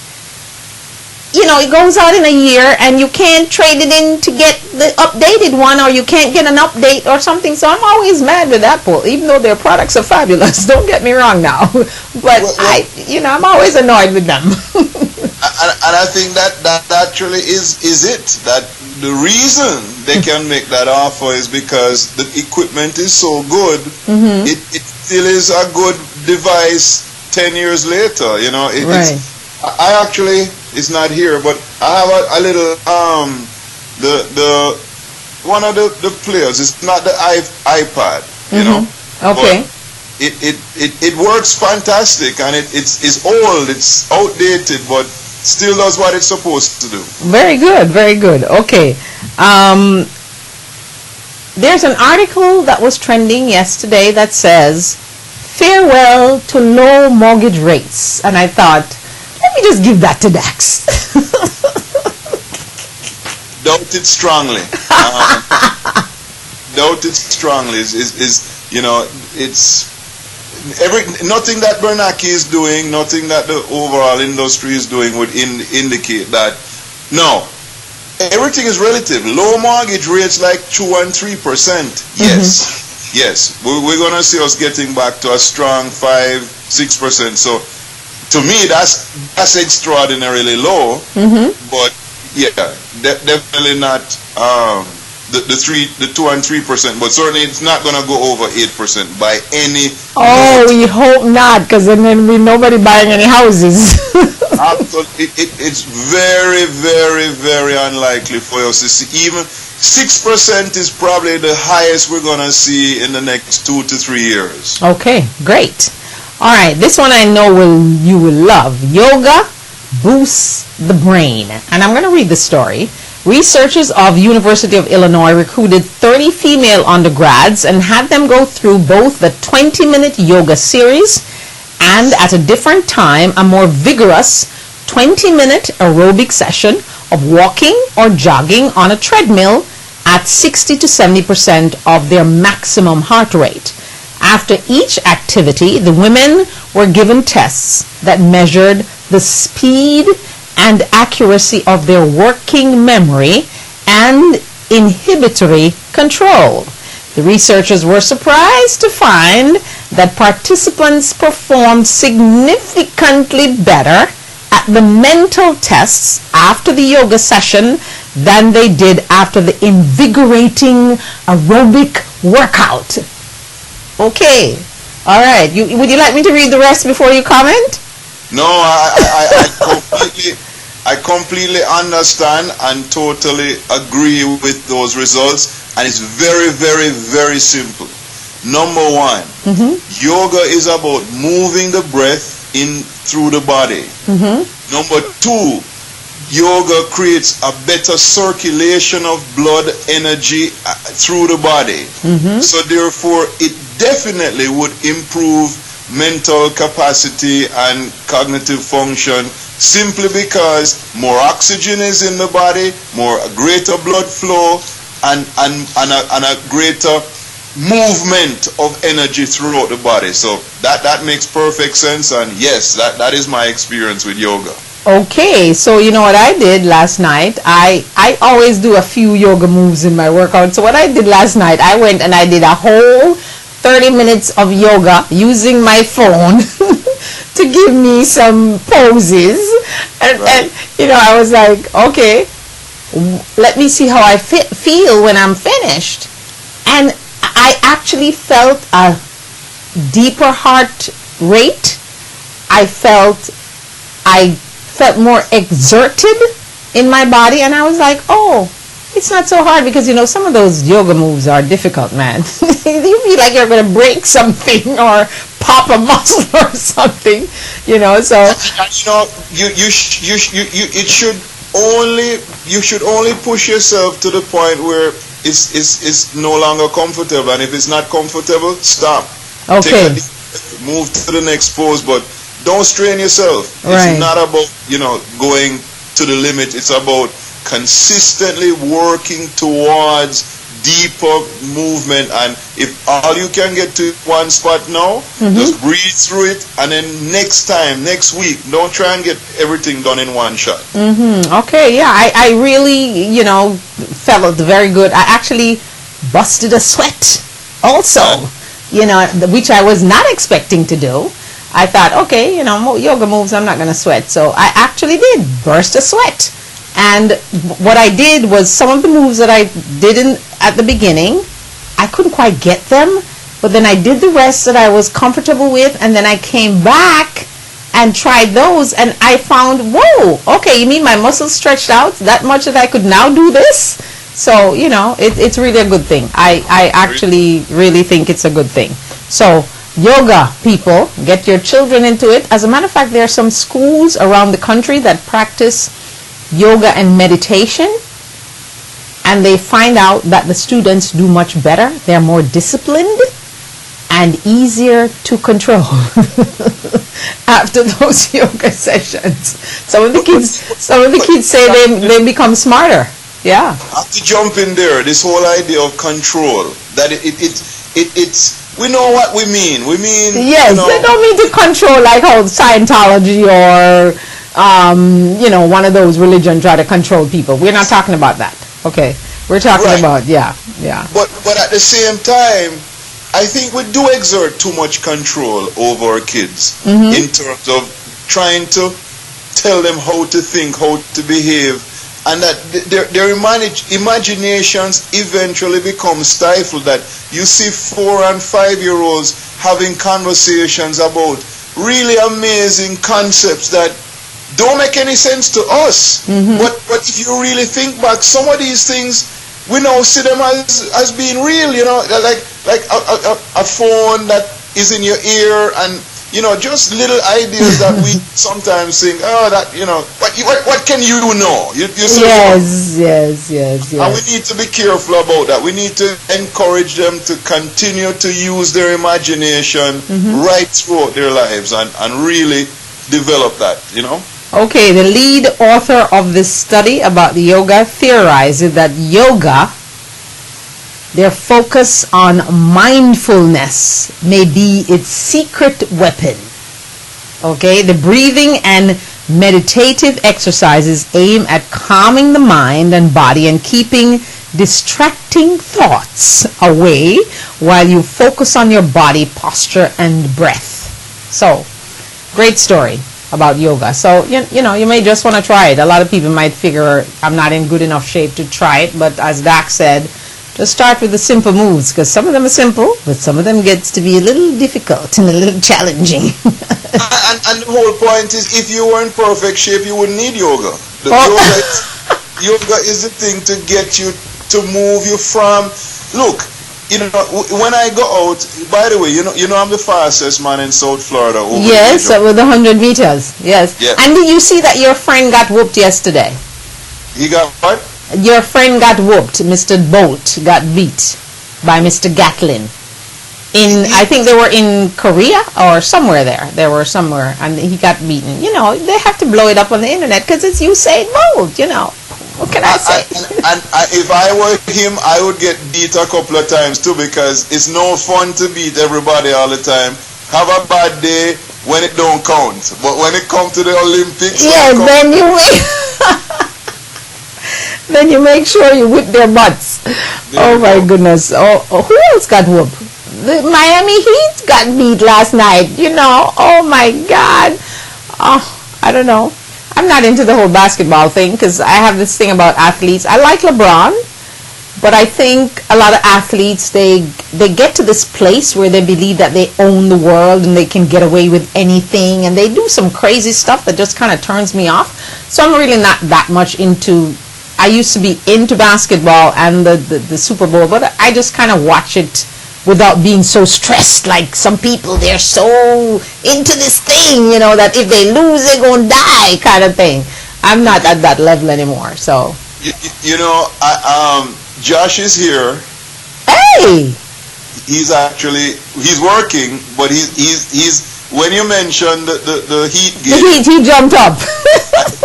it goes out in a year and you can't trade it in to get the updated one, or you can't get an update or something. So I'm always mad with Apple, even though their products are fabulous. Don't get me wrong now. But I'm always annoyed with them. And I think that actually is it. That the reason they can make that offer is because the equipment is so good. It still is a good device 10 years later. I actually, it's not here, but I have a little the one of the players. It's not the iPad, Okay. But it works fantastic, and it's old, it's outdated, but still does what it's supposed to do. Very good, very good. Okay. There's an article that was trending yesterday that says, farewell to low mortgage rates. And I thought, let me just give that to Dax. Doubt it strongly. Doubt it strongly it's nothing that Bernanke is doing, nothing that the overall industry is doing would indicate that. No, everything is relative. Low mortgage rates like 2 and 3%. Yes, we're going to see us getting back to a strong 5-6%. So to me, that's extraordinarily low. But yeah, definitely not the 2 and 3%. But certainly, it's not going to go over 8% by any. Oh, we hope not, because then nobody buying any houses. Absolutely, it's very, very, very unlikely for us to see. Even 6% is probably the highest we're going to see in the next 2 to 3 years. Okay, great. All right, this one I know you will love. Yoga boosts the brain. And I'm going to read the story. Researchers of University of Illinois recruited 30 female undergrads and had them go through both the 20-minute yoga series and at a different time a more vigorous 20-minute aerobic session of walking or jogging on a treadmill at 60 to 70% of their maximum heart rate. After each activity, the women were given tests that measured the speed and accuracy of their working memory and inhibitory control. The researchers were surprised to find that participants performed significantly better at the mental tests after the yoga session than they did after the invigorating aerobic workout. Okay. All right. Would you like me to read the rest before you comment? No, I completely understand and totally agree with those results, and it's very, very, very simple. Number one, yoga is about moving the breath in through the body. Number two, yoga creates a better circulation of blood energy through the body. So therefore, it definitely would improve mental capacity and cognitive function, simply because more oxygen is in the body, greater blood flow, and a greater movement of energy throughout the body. So that makes perfect sense, and yes, that is my experience with yoga. Okay, so you know what I did last night? I always do a few yoga moves in my workout. So what I did last night, I went and I did a whole 30 minutes of yoga using my phone to give me some poses. And you know, I was like, okay, let me see how I feel when I'm finished. And I actually felt a deeper heart rate. I felt more exerted in my body, and I was like, oh, it's not so hard, because you know, some of those yoga moves are difficult, man. You feel like you're going to break something or pop a muscle or something, you know. So you should only push yourself to the point where it's no longer comfortable, and if it's not comfortable, stop. Okay. Move to the next pose, but don't strain yourself. Right. It's not about, going to the limit. It's about consistently working towards deeper movement, and if all you can get to one spot now, just breathe through it, and then next week, don't try and get everything done in one shot. Okay, yeah, I really, felt very good. I actually busted a sweat also, which I was not expecting to do. I thought, okay, yoga moves, I'm not going to sweat. So I actually did burst a sweat. And what I did was, some of the moves that I didn't at the beginning, I couldn't quite get them. But then I did the rest that I was comfortable with, and then I came back and tried those, and I found, whoa, okay, you mean my muscles stretched out that much that I could now do this? So, it's really a good thing. I actually really think it's a good thing. So, yoga, people, get your children into it. As a matter of fact, there are some schools around the country that practice yoga and meditation, and they find out that the students do much better. They're more disciplined and easier to control after those yoga sessions. Some of the kids say they become smarter. Yeah. I have to jump in there. This whole idea of control, that it's we know what we mean. We mean, yes, they don't mean to control like how Scientology or one of those religions try to control people. We're not talking about that. Okay, we're talking about yeah. But at the same time, I think we do exert too much control over our kids in terms of trying to tell them how to think, how to behave, and that their imaginations eventually become stifled. That you see 4 and 5-year-olds having conversations about really amazing concepts that don't make any sense to us. But if you really think back, some of these things we now see them as being real. You know, like a phone that is in your ear, and you know, just little ideas that we sometimes think, oh, that, you know, what can you know? You Yes. And we need to be careful about that. We need to encourage them to continue to use their imagination right throughout their lives and really develop that, you know? Okay, the lead author of this study about the yoga theorizes that yoga, their focus on mindfulness, may be its secret weapon. Okay, the breathing and meditative exercises aim at calming the mind and body and keeping distracting thoughts away while you focus on your body posture and breath. So, great story about yoga. So, you know, you may just want to try it. A lot of people might figure I'm not in good enough shape to try it, but as Dak said, just start with the simple moves, because some of them are simple, but some of them gets to be a little difficult and a little challenging. and the whole point is, if you were in perfect shape, you wouldn't need yoga. Yoga is the thing to get you, to move you from, look, you know, when I go out, by the way, you know I'm the fastest man in South Florida. Yes, with 100 meters, yes. Yeah. And did you see that your friend got whooped yesterday? He got what? Your friend got whooped. Mr. Bolt got beat by Mr. Gatlin. I think they were in Korea or somewhere there. They were somewhere, and he got beaten. You know, they have to blow it up on the internet because it's Usain Bolt, you know. What can I say? And if I were him, I would get beat a couple of times too, because it's no fun to beat everybody all the time. Have a bad day when it don't count. But when it comes to the Olympics... Yeah, then you make sure you whip their butts. Oh my goodness. Oh, who else got whooped? The Miami Heat got beat last night, you know. Oh my God. Oh, I don't know. I'm not into the whole basketball thing because I have this thing about athletes. I like LeBron, but I think a lot of athletes, they get to this place where they believe that they own the world and they can get away with anything, and they do some crazy stuff that just kind of turns me off. So I'm really not that much into... I used to be into basketball and the Super Bowl, but I just kind of watch it without being so stressed. Like some people, they're so into this thing, you know, that if they lose, they're going to die kind of thing. I'm not at that level anymore, so. You know, Josh is here. Hey! He's working, but he's when you mentioned the Heat game. The Heat, he jumped up.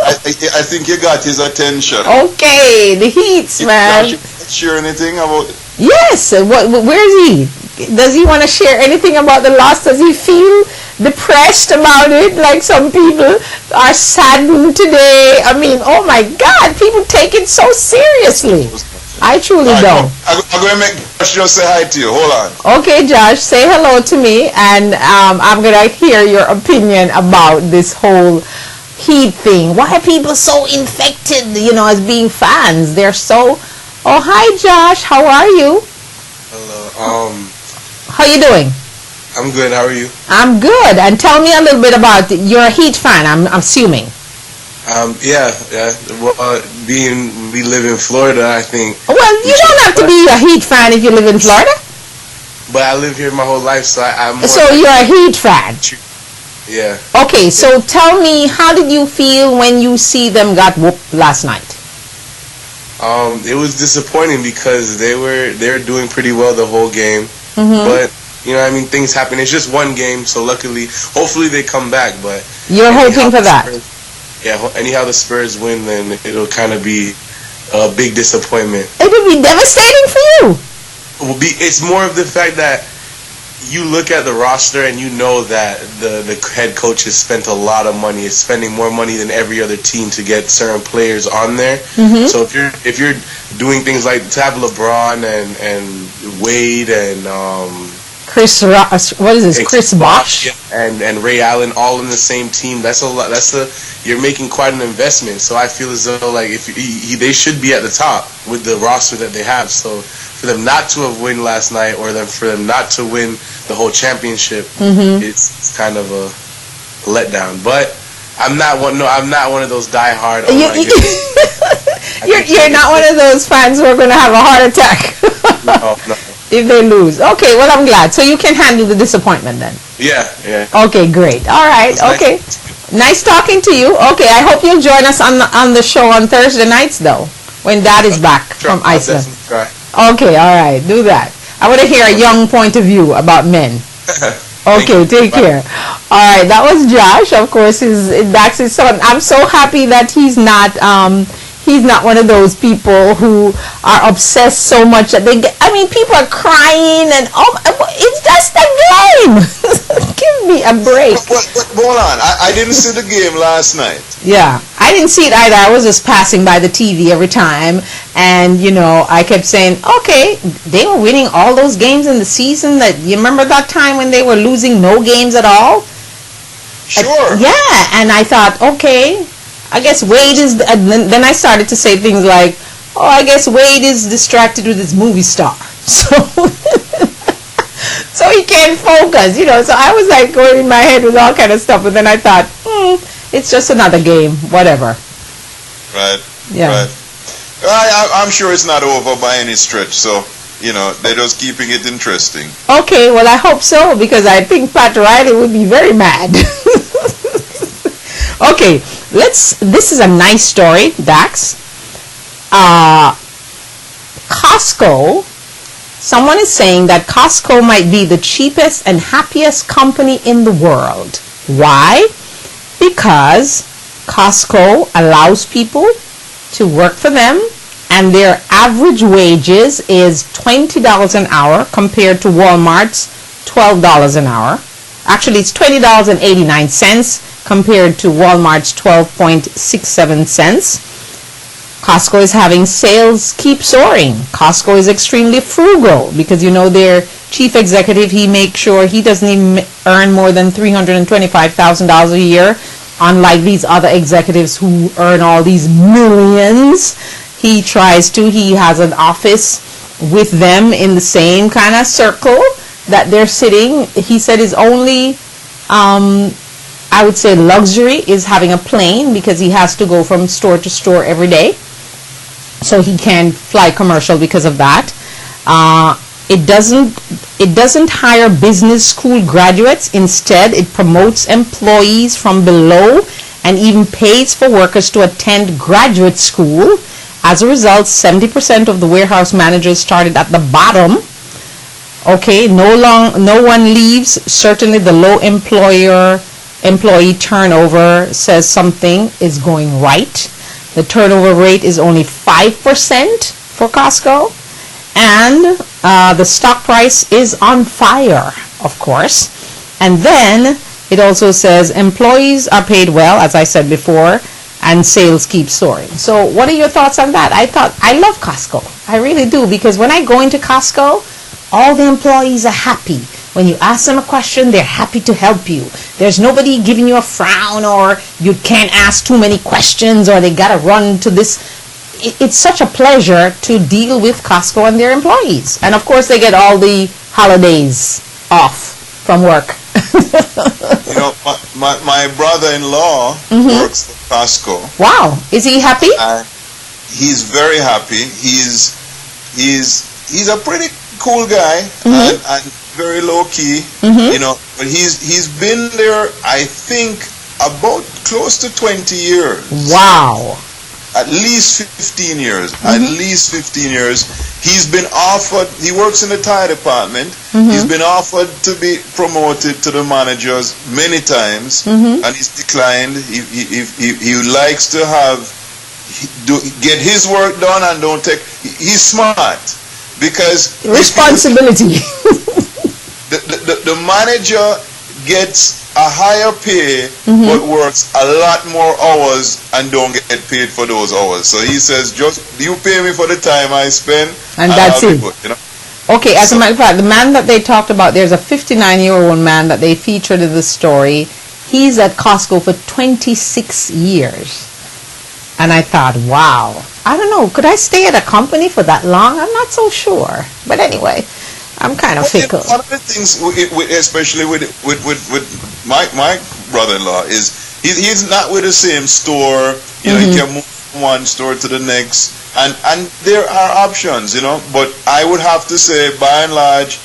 I think you got his attention. Okay, the Heats, man. Share anything about it? Yes. Where is he? Does he want to share anything about the loss? Does he feel depressed about it? Like some people are saddened today. I mean, oh my God, people take it so seriously. I truly don't. I'm going to make Josh just say hi to you. Hold on. Okay, Josh, say hello to me, and I'm going to hear your opinion about this whole Heat thing. Why are people so infected, you know, as being fans? They're so... Oh, hi, Josh. How are you? Hello. How you doing? I'm good. How are you? I'm good. And tell me a little bit about... You're a Heat fan, I'm assuming. Yeah. Well, we live in Florida, I think. Well, you don't have to be a Heat fan if you live in Florida. But I live here my whole life, so I'm more... So you're a Heat fan? Yeah. Okay, so tell me, how did you feel when you see them got whooped last night? It was disappointing because they were doing pretty well the whole game. But, you know, I mean, things happen. It's just one game, so hopefully they come back, but... You're hoping for that? Anyhow the Spurs win, then it'll kind of be a big disappointment. It would be devastating for you. It's more of the fact that you look at the roster and you know that the head coach has spent a lot of money. It's spending more money than every other team to get certain players on there. So if you're doing things like to have LeBron and Wade and Chris Bosh and Ray Allen all in the same team. That's a lot. You're making quite an investment. So I feel as though like if they should be at the top with the roster that they have. So for them not to have won last night, or for them not to win the whole championship, it's kind of a letdown. But I'm not one of those diehard. You're not one of those fans who are going to have a heart attack. No. If they lose. Okay, well, I'm glad. So you can handle the disappointment then. Yeah. Okay, great. All right. Okay. Nice talking to you. Okay, I hope you'll join us on the show on Thursday nights, though, when Dad is back from Iceland. Okay, all right. Do that. I want to hear a young point of view about men. Okay, take care. All right, that was Josh. Of course, that's his son. I'm so happy that he's not one of those people who are obsessed so much that people are crying and it's just a game. Give me a break. Hold on, I didn't see the game last night. Yeah, I didn't see it either. I was just passing by the TV every time, and I kept saying, okay, they were winning all those games in the season. That you remember that time when they were losing no games at all? Sure. Yeah, and I thought, okay, I guess Wade is. Then I started to say things like, "Oh, I guess Wade is distracted with his movie star, so he can't focus." So I was like going in my head with all kind of stuff, but then I thought, it's just another game, whatever. Right. Yeah. Right. I'm sure it's not over by any stretch, so they're just keeping it interesting. Okay, well I hope so, because I think Pat Riley would be very mad. Okay. This is a nice story, Dax. Costco, someone is saying that Costco might be the cheapest and happiest company in the world. Why? Because Costco allows people to work for them, and their average wages is $20 an hour compared to Walmart's $12 an hour. Actually, it's $20.89 compared to Walmart's 12.67 cents. Costco is having sales keep soaring. Costco is extremely frugal because their chief executive, he makes sure he doesn't even earn more than $325,000 a year, unlike these other executives who earn all these millions. He has an office with them in the same kind of circle that they're sitting. He said his only I would say luxury is having a plane, because he has to go from store to store every day, so he can fly commercial because of that. It doesn't hire business school graduates. Instead, it promotes employees from below and even pays for workers to attend graduate school. As a result, 70% of the warehouse managers started at the bottom. Okay, no one leaves. Certainly the low employee turnover says something is going right. The turnover rate is only 5% for Costco, and the stock price is on fire, of course. And then it also says employees are paid well, as I said before, and sales keep soaring. So what are your thoughts on that? I love Costco. I really do, because when I go into Costco, all the employees are happy. When you ask them a question, they're happy to help you. There's nobody giving you a frown, or you can't ask too many questions, or they gotta run to this. It's such a pleasure to deal with Costco and their employees. And of course, they get all the holidays off from work. My brother-in-law works for Costco. Wow, is he happy? He's very happy. He's a pretty cool guy, and very low key, but he's been there, I think, about close to 20 years. Wow. At least 15 years. At least 15 years. He's been offered, he works in the tire department, he's been offered to be promoted to the managers many times, and he's declined. He likes to get his work done and don't take, he's smart, because responsibility. The manager gets a higher pay, but works a lot more hours and don't get paid for those hours. So he says, just you pay me for the time I spend, and that's it. Good, Okay, as a matter of fact, the man that they talked about, there's a 59-year-old man that they featured in the story. He's at Costco for 26 years. And I thought, wow, I don't know, could I stay at a company for that long? I'm not so sure. But anyway, I'm kind of fickle. One of the things, especially with my brother-in-law, is he's not with the same store. You know, he can move from one store to the next. And there are options, you know, but I would have to say, by and large,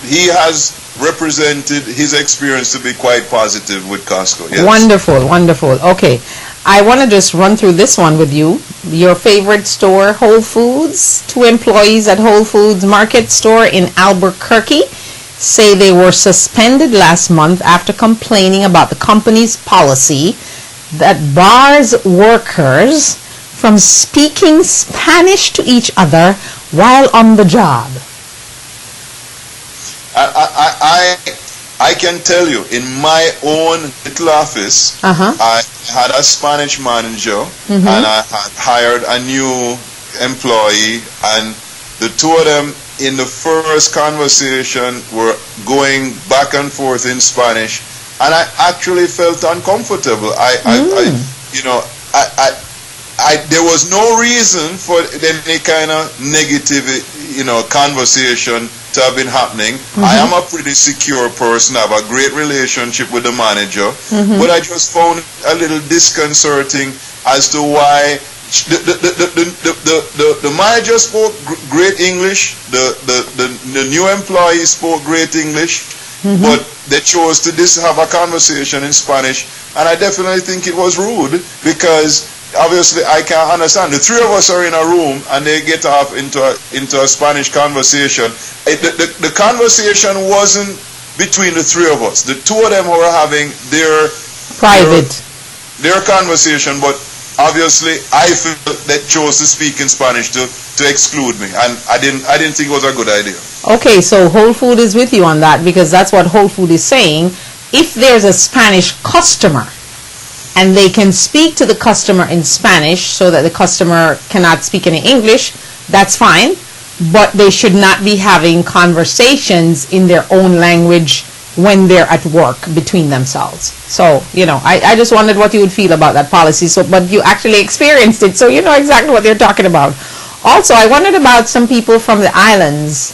he has represented his experience to be quite positive with Costco. Yes. Wonderful, wonderful. Okay, I want to just run through this one with you. Your favorite store, Whole Foods. 2 employees at Whole Foods Market store in Albuquerque say they were suspended last month after complaining about the company's policy that bars workers from speaking Spanish to each other while on the job. I can tell you, in my own little office, I had a Spanish manager, and I had hired a new employee, and the 2 of them in the first conversation were going back and forth in Spanish, and I actually felt uncomfortable. There was no reason for any kind of negative, conversation to have been happening. I am a pretty secure person. I have a great relationship with the manager, but I just found a little disconcerting as to why the manager spoke great English. The new employee spoke great English, but they chose to have a conversation in Spanish, and I definitely think it was rude because. Obviously, I can't understand. The 3 of us are in a room, and they get off into a Spanish conversation. The conversation wasn't between the 3 of us. The 2 of them were having their private their conversation, but obviously, I felt they chose to speak in Spanish to exclude me, and I didn't think it was a good idea. Okay, so Whole Food is with you on that because that's what Whole Food is saying. If there's a Spanish customer, and they can speak to the customer in Spanish so that the customer cannot speak any English, that's fine. But they should not be having conversations in their own language when they're at work between themselves. So, I just wondered what you would feel about that policy. But you actually experienced it, so you know exactly what they're talking about. Also, I wondered about some people from the islands.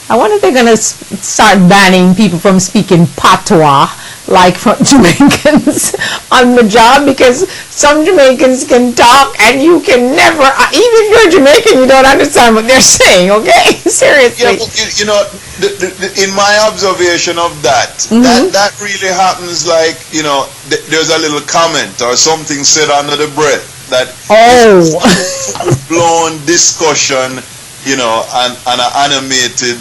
I wonder if they're going to start banning people from speaking patois, like from Jamaicans on the job, because some Jamaicans can talk and you can never, even if you're Jamaican, you don't understand what they're saying, okay? Seriously. In my observation of that, that really happens like, there's a little comment or something said under the breath that blown discussion, and an animated,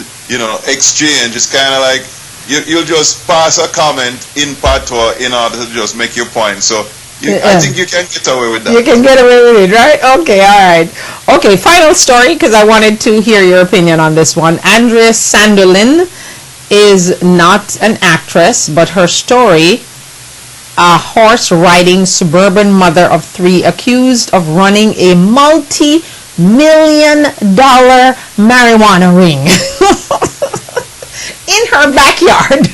exchange. It's kind of like, you'll just pass a comment in patois in order to just make your point. So I think you can get away with that. You can get away with it, right? Okay, all right. Okay, final story, because I wanted to hear your opinion on this one. Andrea Sanderlin is not an actress, but her story, a horse-riding suburban mother of 3 accused of running a multi-million-dollar marijuana ring. In her backyard.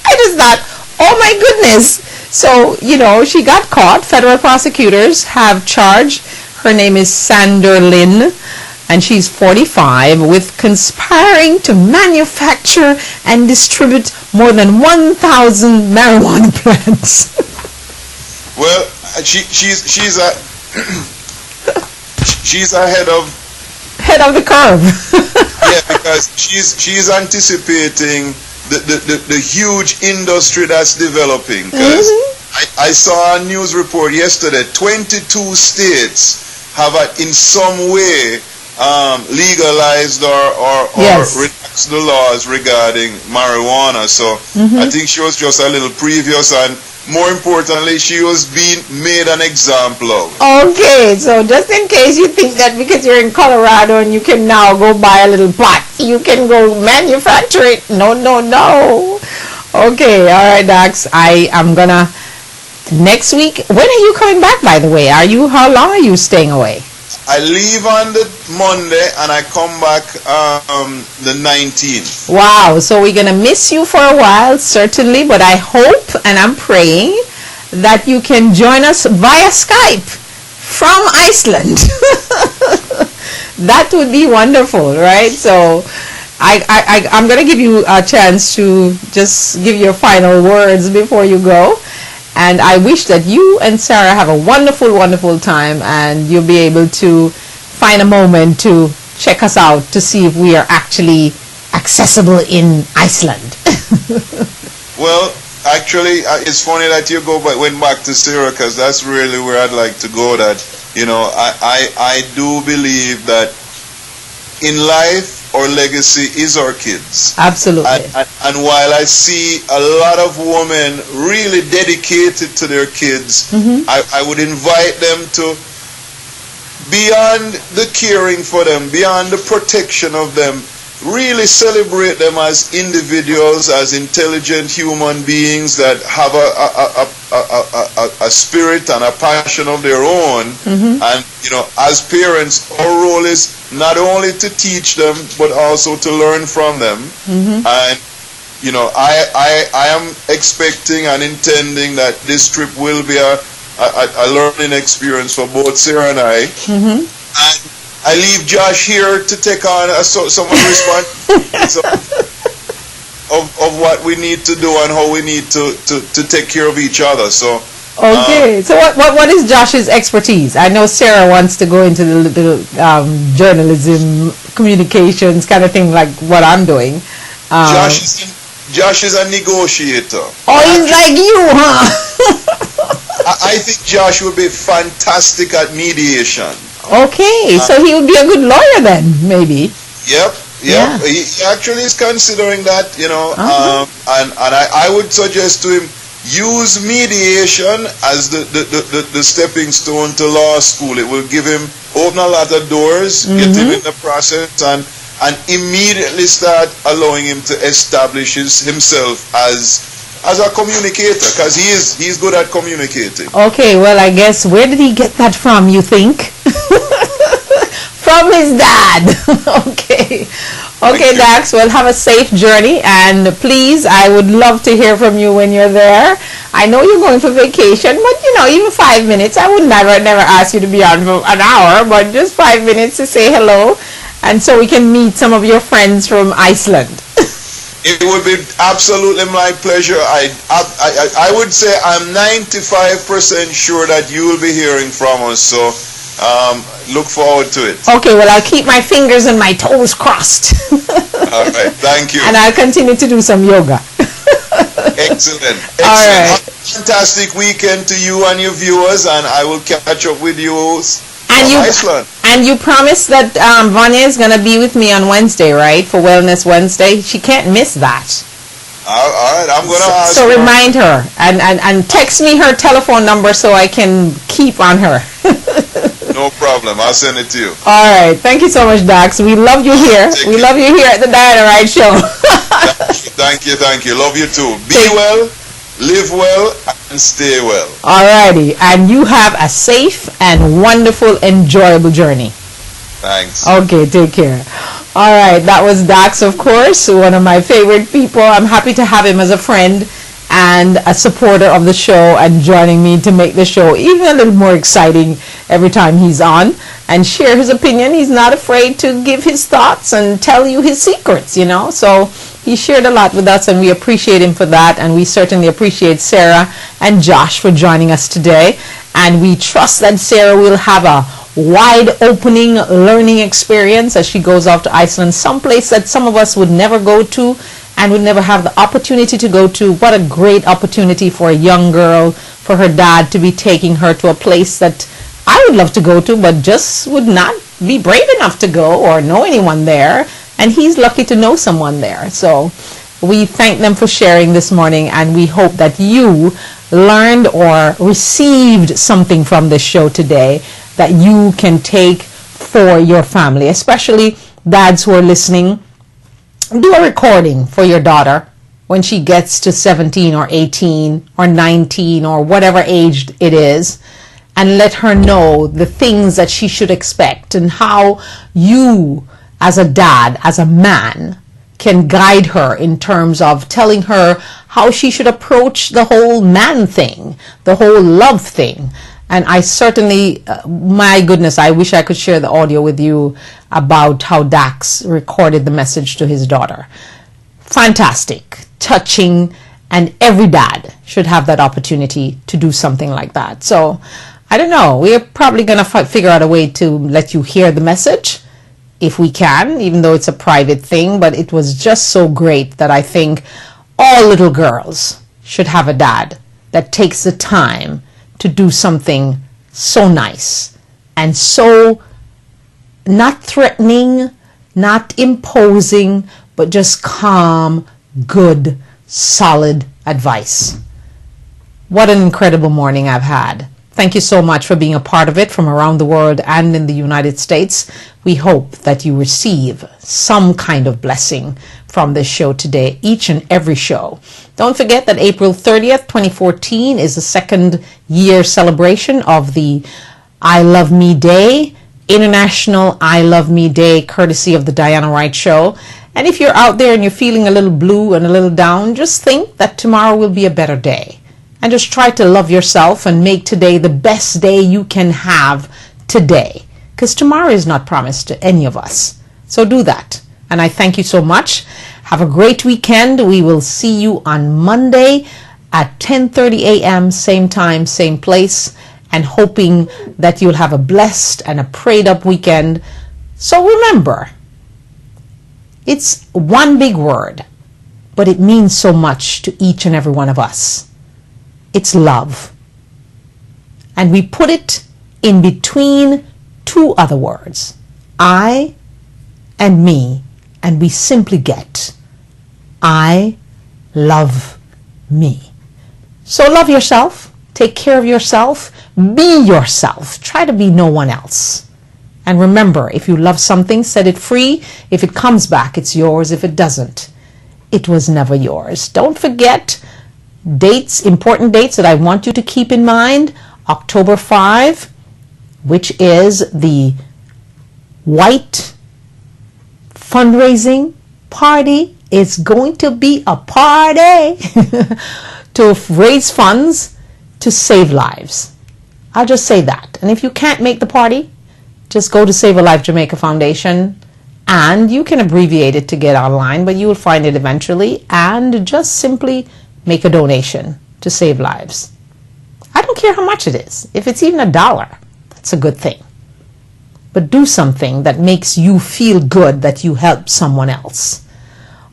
I just thought, oh my goodness. So, she got caught. Federal prosecutors have charged. Her name is Sanderlin, and she's 45, with conspiring to manufacture and distribute more than 1,000 marijuana plants. Well, she's ahead of the curve. Yeah, because she's anticipating the huge industry that's developing. Because I saw a news report yesterday, 22 states have in some way legalized or relaxed the laws regarding marijuana. So I think she was just a little previous, and more importantly, she was being made an example of. Okay, so just in case you think that because you're in Colorado and you can now go buy a little pot, you can go manufacture it. No. Okay, all right, Dax. I am next week. When are you coming back, by the way? How long are you staying away? I leave on the Monday and I come back the 19th. Wow, so we're going to miss you for a while, certainly, but I hope and I'm praying that you can join us via Skype from Iceland. That would be wonderful, right? So I'm going to give you a chance to just give your final words before you go. And I wish that you and Sarah have a wonderful, wonderful time, and you'll be able to find a moment to check us out to see if we are actually accessible in Iceland. Well, actually, it's funny that you went back to Sarah, because that's really where I'd like to go. That, you know, I do believe that in life, our legacy is our kids. Absolutely. And while I see a lot of women really dedicated to their kids, I would invite them to, beyond the caring for them, beyond the protection of them, really celebrate them as individuals, as intelligent human beings that have a spirit and a passion of their own. And, you know, as parents, our role is not only to teach them, but also to learn from them. And, you know, I am expecting and intending that this trip will be a learning experience for both Sarah and I. And I leave Josh here to take on some of the responsibility of what we need to do and how we need to take care of each other. So okay. So what is Josh's expertise? I know Sarah wants to go into the journalism, communications kind of thing, like what I'm doing. Josh is a negotiator. Oh, he's like you, huh? I think Josh would be fantastic at mediation. Okay, so he would be a good lawyer then, maybe. Yep. Yeah. He actually is considering that, you know, and I would suggest to him, use mediation as the stepping stone to law school. It will give him, open a lot of doors, get him in the process, and immediately start allowing him to establish himself as a communicator, because he's good at communicating. Okay, well, I guess, where did he get that from, you think? From his dad. Okay, Dax, well, have a safe journey, and please, I would love to hear from you when you're there. I know you're going for vacation, but, you know, even 5 minutes, I would never ask you to be on for an hour, but just 5 minutes to say hello, and so we can meet some of your friends from Iceland. It would be absolutely my pleasure. I would say I'm 95% sure that you will be hearing from us, so look forward to it. Okay, well, I'll keep my fingers and my toes crossed. All right, thank you. And I'll continue to do some yoga. Excellent. All right. Have a fantastic weekend to you and your viewers, and I will catch up with you from Iceland. And you promised that Vanya is going to be with me on Wednesday, right? For Wellness Wednesday. She can't miss that. All right, I'm going to ask her. So her. Remind her and text me her telephone number so I can keep on her. No problem. I'll send it to you. All right. Thank you so much, Dax. We love you here. We love you here at the Diana Wright Show. Thank you. Love you too. Be well, live well, and stay well. All righty. And you have a safe and wonderful, enjoyable journey. Thanks. Okay, take care. All right, that was Dax, of course, one of my favorite people. I'm happy to have him as a friend and a supporter of the show, and joining me to make the show even a little more exciting every time he's on and share his opinion. He's not afraid to give his thoughts and tell you his secrets, you know. So he shared a lot with us, and we appreciate him for that, and we certainly appreciate Sarah and Josh for joining us today. And we trust that Sarah will have a wide opening learning experience as she goes off to Iceland, someplace that some of us would never go to and would never have the opportunity to go to. What a great opportunity for a young girl, for her dad to be taking her to a place that I would love to go to, but just would not be brave enough to go or know anyone there. And he's lucky to know someone there. So we thank them for sharing this morning, and we hope that you learned or received something from this show today that you can take for your family, especially dads who are listening. Do a recording for your daughter when she gets to 17 or 18 or 19 or whatever age it is, and let her know the things that she should expect, and how you as a dad, as a man, can guide her in terms of telling her how she should approach the whole man thing, the whole love thing. And I certainly, my goodness, I wish I could share the audio with you about how Dax recorded the message to his daughter. Fantastic, touching, and every dad should have that opportunity to do something like that. So, I don't know, we're probably going to figure out a way to let you hear the message, if we can, even though it's a private thing. But it was just so great that I think all little girls should have a dad that takes the time to do something so nice and so not threatening, not imposing, but just calm, good, solid advice. What an incredible morning I've had. Thank you so much for being a part of it from around the world and in the United States. We hope that you receive some kind of blessing from this show today, each and every show. Don't forget that April 30th, 2014 is the second year celebration of the I Love Me Day, International I Love Me Day, courtesy of the Diana Wright Show. And if you're out there and you're feeling a little blue and a little down, just think that tomorrow will be a better day. And just try to love yourself and make today the best day you can have today. Because tomorrow is not promised to any of us. So do that. And I thank you so much. Have a great weekend. We will see you on Monday at 10:30 a.m., same time, same place. And hoping that you'll have a blessed and a prayed up weekend. So remember, it's one big word, but it means so much to each and every one of us. It's love. And we put it in between two other words, I and me, and we simply get, I love me. So love yourself, take care of yourself, be yourself, try to be no one else. And remember, if you love something, set it free. If it comes back, it's yours. If it doesn't, it was never yours. Don't forget dates, important dates that I want you to keep in mind. October 5, which is the White fundraising party. It's going to be a party to raise funds to save lives. I'll just say that. And if you can't make the party, just go to Save a Life Jamaica Foundation, and you can abbreviate it to get online, but you will find it eventually, and just simply make a donation to save lives. I don't care how much it is. If it's even $1, that's a good thing. But do something that makes you feel good that you helped someone else.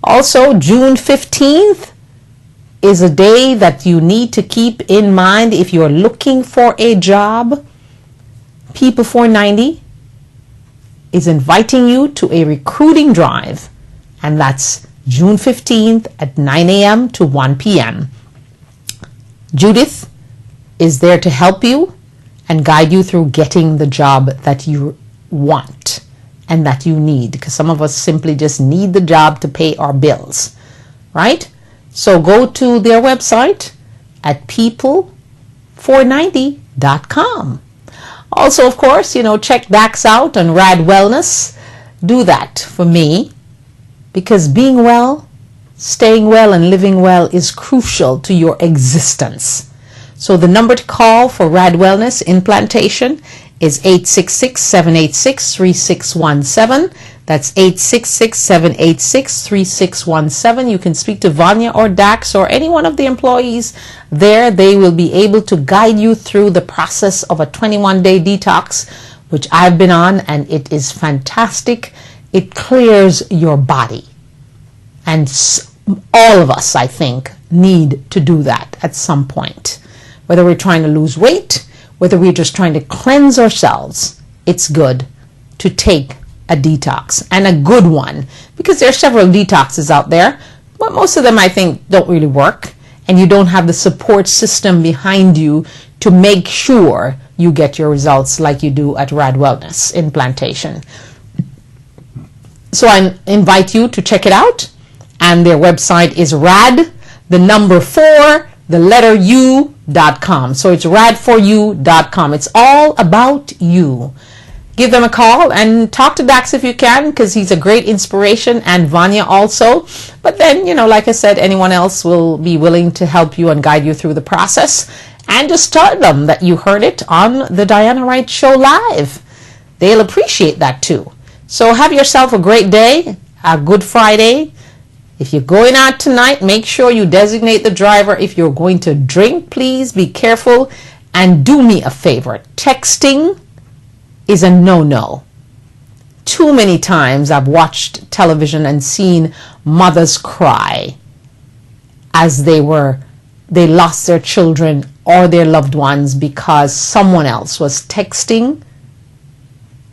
Also, June 15th is a day that you need to keep in mind if you're looking for a job. People 490 is inviting you to a recruiting drive, and that's June 15th at 9 a.m. to 1 p.m. Judith is there to help you and guide you through getting the job that you want and that you need, because some of us simply just need the job to pay our bills, right? So go to their website at people490.com. Also, of course, check Dax out on Rad Wellness. Do that for me, because being well, staying well, and living well is crucial to your existence. So the number to call for Rad Wellness in Plantation is 866-786-3617. That's 866-786-3617. You can speak to Vanya or Dax or any one of the employees there. They will be able to guide you through the process of a 21-day detox, which I've been on, and it is fantastic. It clears your body. And all of us, I think, need to do that at some point. Whether we're trying to lose weight, whether we're just trying to cleanse ourselves, it's good to take a detox, and a good one, because there are several detoxes out there, but most of them I think don't really work, and you don't have the support system behind you to make sure you get your results like you do at Rad Wellness in Plantation. So I invite you to check it out, and their website is rad, the number 4, the letter U, rad4u.com. So it's rad4u.com. It's all about you. Give them a call and talk to Dax if you can, because he's a great inspiration, and Vanya also. But then, like I said, anyone else will be willing to help you and guide you through the process. And just tell them that you heard it on the Diana Wright Show live. They'll appreciate that too. So have yourself a great day, a good Friday. If you're going out tonight, make sure you designate the driver. If you're going to drink, please be careful. And do me a favor. Texting is a no-no. Too many times I've watched television and seen mothers cry as they lost their children or their loved ones because someone else was texting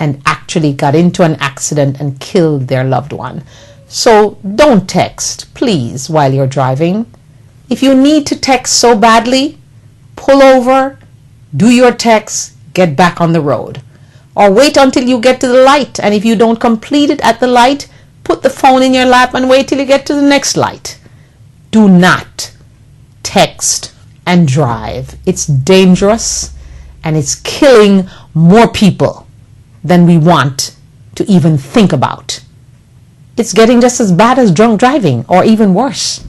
and actually got into an accident and killed their loved one. So don't text, please, while you're driving. If you need to text so badly, pull over, do your text, get back on the road. Or wait until you get to the light, and if you don't complete it at the light, put the phone in your lap and wait till you get to the next light. Do not text and drive. It's dangerous, and it's killing more people than we want to even think about. It's getting just as bad as drunk driving, or even worse.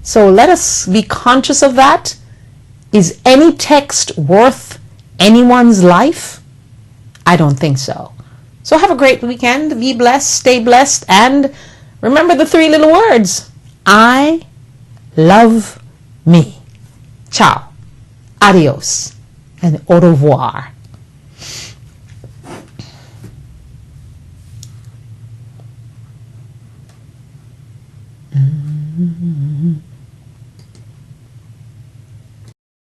So let us be conscious of that. Is any text worth anyone's life? I don't think so. So have a great weekend. Be blessed, stay blessed, and remember the 3 little words. I love me. Ciao. Adios. And au revoir. Mm-hmm.